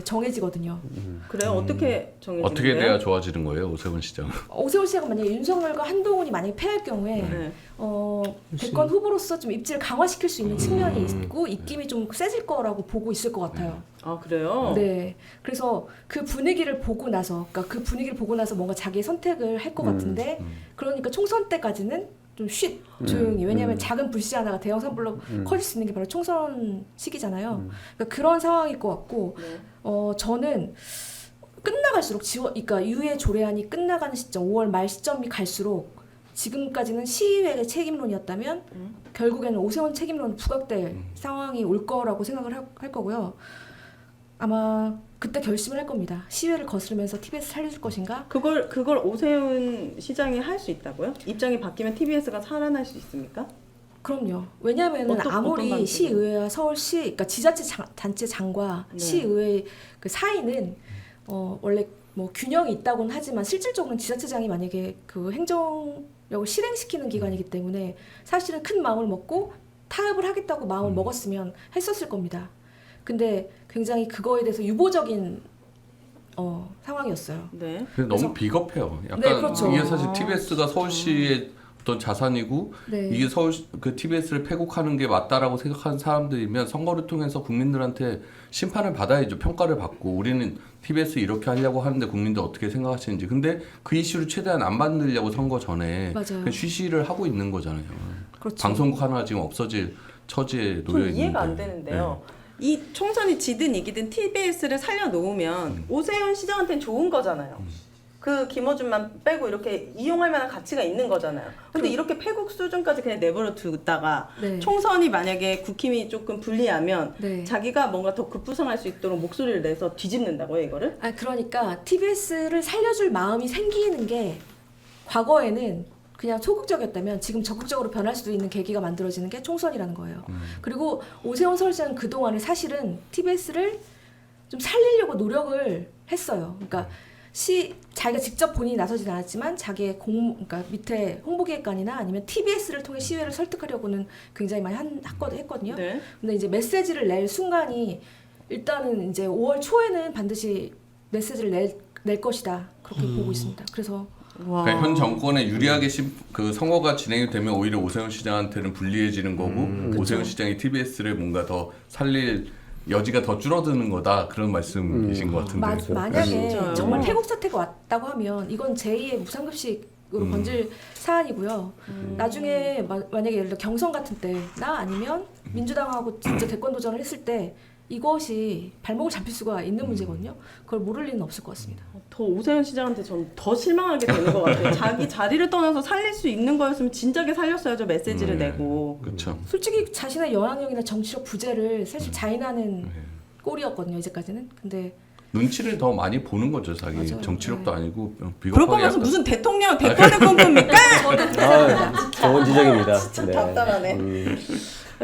정해지거든요. 그래요? 어떻게 정해지는 어떻게 거예요? 돼야 좋아지는 거예요, 오세훈 시장? 오세훈 씨가 만약에 윤석열과 한동훈이 만약에 패할 경우에 네. 대권 후보로서 좀 입지를 강화시킬 수 있는 측면이 있고 입김이 좀 세질 거라고 보고 있을 것 같아요. 아 그래요? 네. 그래서 그 분위기를 보고 나서, 그러니까 그 분위기를 보고 나서 뭔가 자기의 선택을 할 것 같은데, 그러니까 총선 때까지는 좀 조용히. 왜냐하면 작은 불씨 하나가 대형 산불로 커질 수 있는 게 바로 총선 시기잖아요. 그러니까 그런 상황일 것 같고, 저는 끝나갈수록 그러니까 유해 조례안이 끝나가는 시점, 5월 말 시점이 갈수록 지금까지는 시의회의 책임론이었다면 결국에는 오세훈 책임론 부각될 상황이 올 거라고 생각을 할 거고요. 아마 그때 결심을 할 겁니다. 시위를 거스르면서 TBS 살려줄 것인가? 그걸 오세훈 시장이 할 수 있다고요? 입장이 바뀌면 TBS가 살아날 수 있습니까? 그럼요. 왜냐하면 어떤 아무리 방식으로? 시의회와 서울시, 그러니까 지자체장과 네. 시의회 그 사이는 원래 뭐 균형이 있다고는 하지만 실질적으로는 지자체장이 만약에 그 행정력을 실행시키는 기관이기 때문에 사실은 큰 마음을 먹고 타협을 하겠다고 마음을 먹었으면 했었을 겁니다. 근데 굉장히 그거에 대해서 유보적인 상황이었어요. 네. 근데 너무 비겁해요. 약간 네, 그렇죠. 이게 사실 TBS가 서울시의 어떤 자산이고 네. 이게 그 TBS를 폐국하는 게 맞다라고 생각하는 사람들이면 선거를 통해서 국민들한테 심판을 받아야죠. 평가를 받고 우리는 TBS 이렇게 하려고 하는데 국민들 어떻게 생각하시는지. 근데 그 이슈를 최대한 안 만들려고 선거 전에 맞아요. 그냥 쉬쉬를 하고 있는 거잖아요. 그렇죠. 방송국 하나 지금 없어질 처지에 전 놓여 있는데. 이해가 안 되는데요. 이 총선이 지든 이기든 TBS를 살려놓으면 오세훈 시장한테는 좋은 거잖아요. 그 김어준만 빼고 이렇게 이용할 만한 가치가 있는 거잖아요. 근데 이렇게 패국 수준까지 그냥 내버려 두다가 네. 총선이 만약에 국힘이 조금 불리하면 네. 자기가 뭔가 더 급부상할 수 있도록 목소리를 내서 뒤집는다고요, 이거를? 그러니까 TBS를 살려줄 마음이 생기는 게 과거에는 그냥 소극적이었다면 지금 적극적으로 변할 수도 있는 계기가 만들어지는 게 총선이라는 거예요. 그리고 오세훈 서울시장은 그동안은 사실은 TBS를 좀 살리려고 노력을 했어요. 그러니까 자기가 직접 본인이 나서진 않았지만 자기의 그러니까 밑에 홍보기획관이나 아니면 TBS를 통해 시위를 설득하려고는 굉장히 많이 했거든요. 네. 근데 이제 메시지를 낼 순간이 일단은 이제 5월 초에는 반드시 메시지를 낼 것이다. 그렇게 보고 있습니다. 그래서 그러니까 현 정권에 유리하게 그 선거가 진행이 되면 오히려 오세훈 시장한테는 불리해지는 거고 오세훈 시장이 TBS를 뭔가 더 살릴 여지가 더 줄어드는 거다 그런 말씀이신 것 같은데. 만약에 진짜요? 정말 태국 사태가 왔다고 하면 이건 제2의 무상급식으로 번질 사안이고요. 나중에 만약에 예를 들어 경선 같은 때나 아니면 민주당하고 진짜 대권 도전을 했을 때 이것이 발목을 잡힐 수가 있는 문제거든요. 그걸 모를 리는 없을 것 같습니다. 더 오세훈 시장한테 전 더 실망하게 되는 것 같아요. 자기 자리를 떠나서 살릴 수 있는 거였으면 진작에 살렸어야죠. 메시지를 내고. 그렇죠. 솔직히 자신의 영향력이나 정치적 부재를 사실 자인하는 꼴이었거든요. 이제까지는. 근데 눈치를 더 많이 보는 거죠, 자기. 맞아요. 정치력도 아니고 그럴 비겁하게. 거면서 약간. 무슨 대통령을 꿈꿉니까? 좋은 지적입니다. 진짜 답답하네.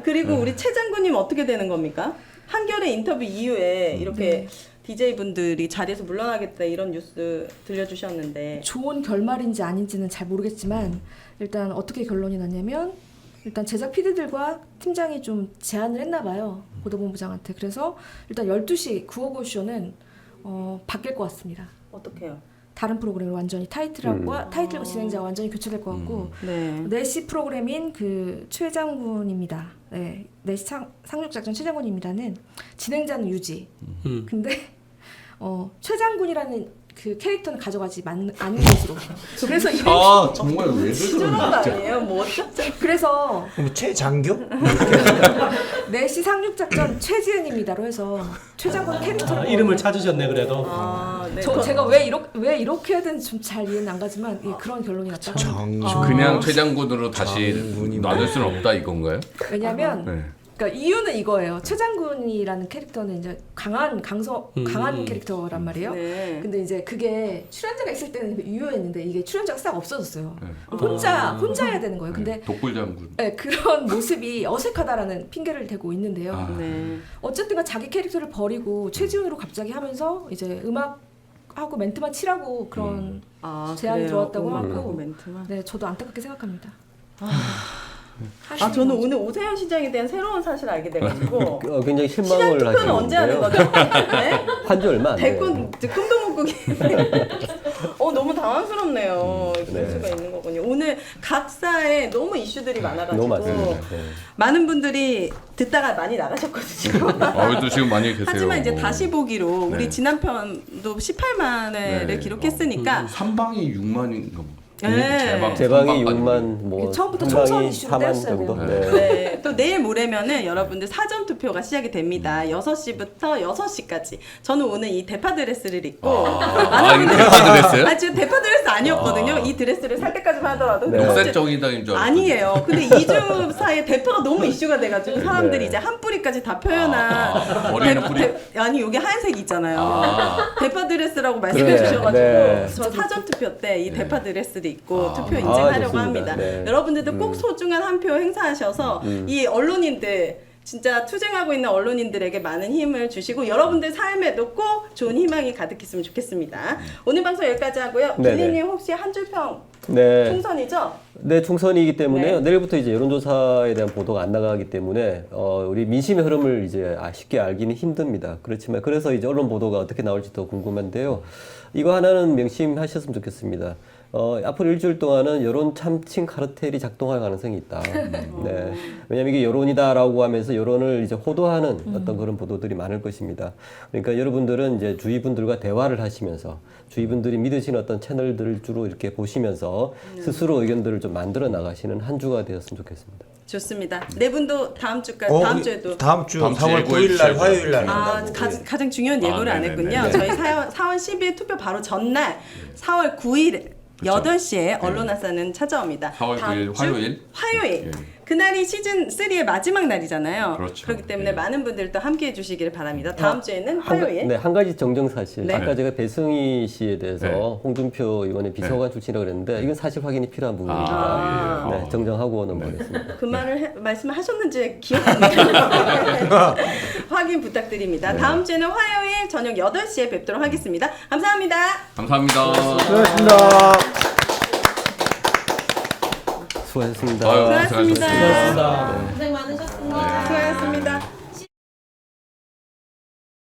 그리고 우리 최 장군님 어떻게 되는 겁니까? 한겨레 인터뷰 이후에 이렇게 DJ 분들이 자리에서 물러나겠다 이런 뉴스 들려주셨는데 좋은 결말인지 아닌지는 잘 모르겠지만 일단 어떻게 결론이 났냐면 일단 제작 PD들과 팀장이 좀 제안을 했나 봐요. 보도본부장한테. 그래서 일단 12시 955쇼는 바뀔 것 같습니다. 어떻게요? 다른 프로그램을 완전히 타이틀과 진행자가 완전히 교체될 것 같고 네. 4시 프로그램인 그 최장군입니다. 네, 4시 상륙작전 최장군입니다는 진행자는 유지. 근데 최장군이라는 그 캐릭터는 가져가지 않는 것으로. 그래서 이름이 정말 왜 시원한 거 아니에요? 뭐 어쩌죠? 그래서 최장교? 4시 상륙작전 최지은입니다로 해서 최장군 캐릭터로 이름을 찾으셨네 그래도. 네. 제가 왜 이렇게 해야 되는지 좀 잘 이해는 안 가지만 그런 결론이 났다고. 그냥 최장군으로 다시 놔둘 수는 없다 이건가요? 왜냐면 네. 그러니까 이유는 이거예요. 최장군이라는 캐릭터는 이제 강한 캐릭터란 말이에요. 네. 근데 이제 그게 출연자가 있을 때는 유효했는데 이게 출연자가 싹 없어졌어요. 혼자 해야 되는 거예요. 근데 독불장군. 네, 그런 모습이 어색하다라는 핑계를 대고 있는데요. 네. 어쨌든가 자기 캐릭터를 버리고 최지훈으로 갑자기 하면서 이제 음악하고 멘트만 치라고 그런 제안이 그래요? 들어왔다고 음악하고 하고 멘트만. 네, 저도 안타깝게 생각합니다. 아 저는 오늘 오세훈 시장에 대한 새로운 사실을 알게 돼가지고 굉장히 시장 실망을 투표는 언제 하는 하시는데요. 거죠? 네? 한 지 얼마 안 돼요. 대권 꿈도 못 꾸게. 너무 당황스럽네요. 이럴 네. 수가 있는 거군요. 오늘 각사에 너무 이슈들이 많아가지고 너무 많습니다. 네. 많은 분들이 듣다가 많이 나가셨거든요. 또 지금 많이 계세요. 하지만 이제 다시 보기로 우리 네. 지난 편도 18만회를 기록했으니까 3방이 6만인가 뭐. 네. 제방이 3방까지. 6만, 뭐 처음부터 한방이 총선 이슈로 4만 떼었어야 정도. 돼요. 네. 네. 또 내일 모레면은 여러분들 사전 투표가 시작이 됩니다. 6시부터 6시까지. 저는 오늘 이 대파 드레스를 입고 이거 대파 드레스요? 지금 대파 드레스 아니었거든요. 이 드레스를 살 때까지만 하더라도 네. 녹색 정의당인 줄 알았어요. 아니에요. 근데 2주 사이에 대파가 너무 이슈가 돼가지고 사람들이 네. 이제 한 뿌리까지 다 표현한 머리는 뿌리? 아니 여기 하얀색 있잖아요. 아. 대파 드레스라고 말씀해 그래, 주셔가지고 네. 저 사전 투표 때 이 대파 드레스를 입고 투표 인증하려고 좋습니다. 합니다. 네. 여러분들도 꼭 소중한 한 표 행사하셔서 이 언론인들 진짜 투쟁하고 있는 언론인들에게 많은 힘을 주시고 여러분들 삶에도 꼭 좋은 희망이 가득했으면 좋겠습니다. 오늘 방송 여기까지 하고요. 네네. 비니님 혹시 한 줄평 네. 총선이죠? 네, 총선이기 때문에요. 네. 내일부터 이제 여론조사에 대한 보도가 안 나가기 때문에 우리 민심의 흐름을 이제 쉽게 알기는 힘듭니다. 그렇지만 그래서 이제 언론 보도가 어떻게 나올지 더 궁금한데요. 이거 하나는 명심하셨으면 좋겠습니다. 앞으로 일주일 동안은 여론 참칭 카르텔이 작동할 가능성이 있다. 네. 왜냐하면 이게 여론이다라고 하면서 여론을 이제 호도하는 어떤 그런 보도들이 많을 것입니다. 그러니까 여러분들은 이제 주위 분들과 대화를 하시면서 주위 분들이 믿으시는 어떤 채널들을 주로 이렇게 보시면서 스스로 의견들을 좀 만들어 나가시는 한 주가 되었으면 좋겠습니다. 좋습니다. 네 분도 다음 주까지 다음 주에도 다음 주 다음 주 4월 예고해 9일 날 주셔야죠. 화요일 날 아, 한다고. 가장 중요한 예고를 안 네네네. 했군요. 저희 4월 10일 투표 바로 전날 4월 9일 8시에 언론아싸는 찾아옵니다. 4월 다음 9일 주 화요일? 화요일. 예. 그날이 시즌 3의 마지막 날이잖아요. 그렇죠. 그렇기 때문에 예. 많은 분들도 함께 해주시기를 바랍니다. 다음 주에는 화요일. 네, 한 가지 정정 사실. 네. 아까 제가 배승희 씨에 대해서 네. 홍준표 의원의 비서관 출신이라고 그랬는데 이건 사실 확인이 필요한 부분입니다. 아, 예. 네, 정정하고 넘어가겠습니다. 그 말을 말씀하셨는지 기억이 안 나요. 확인 부탁드립니다. 다음 주에는 화요일 저녁 8시에 뵙도록 하겠습니다. 감사합니다. 감사합니다. 수고하셨습니다. 수고하셨습니다. 아유, 수고하셨습니다. 고맙습니다. 고생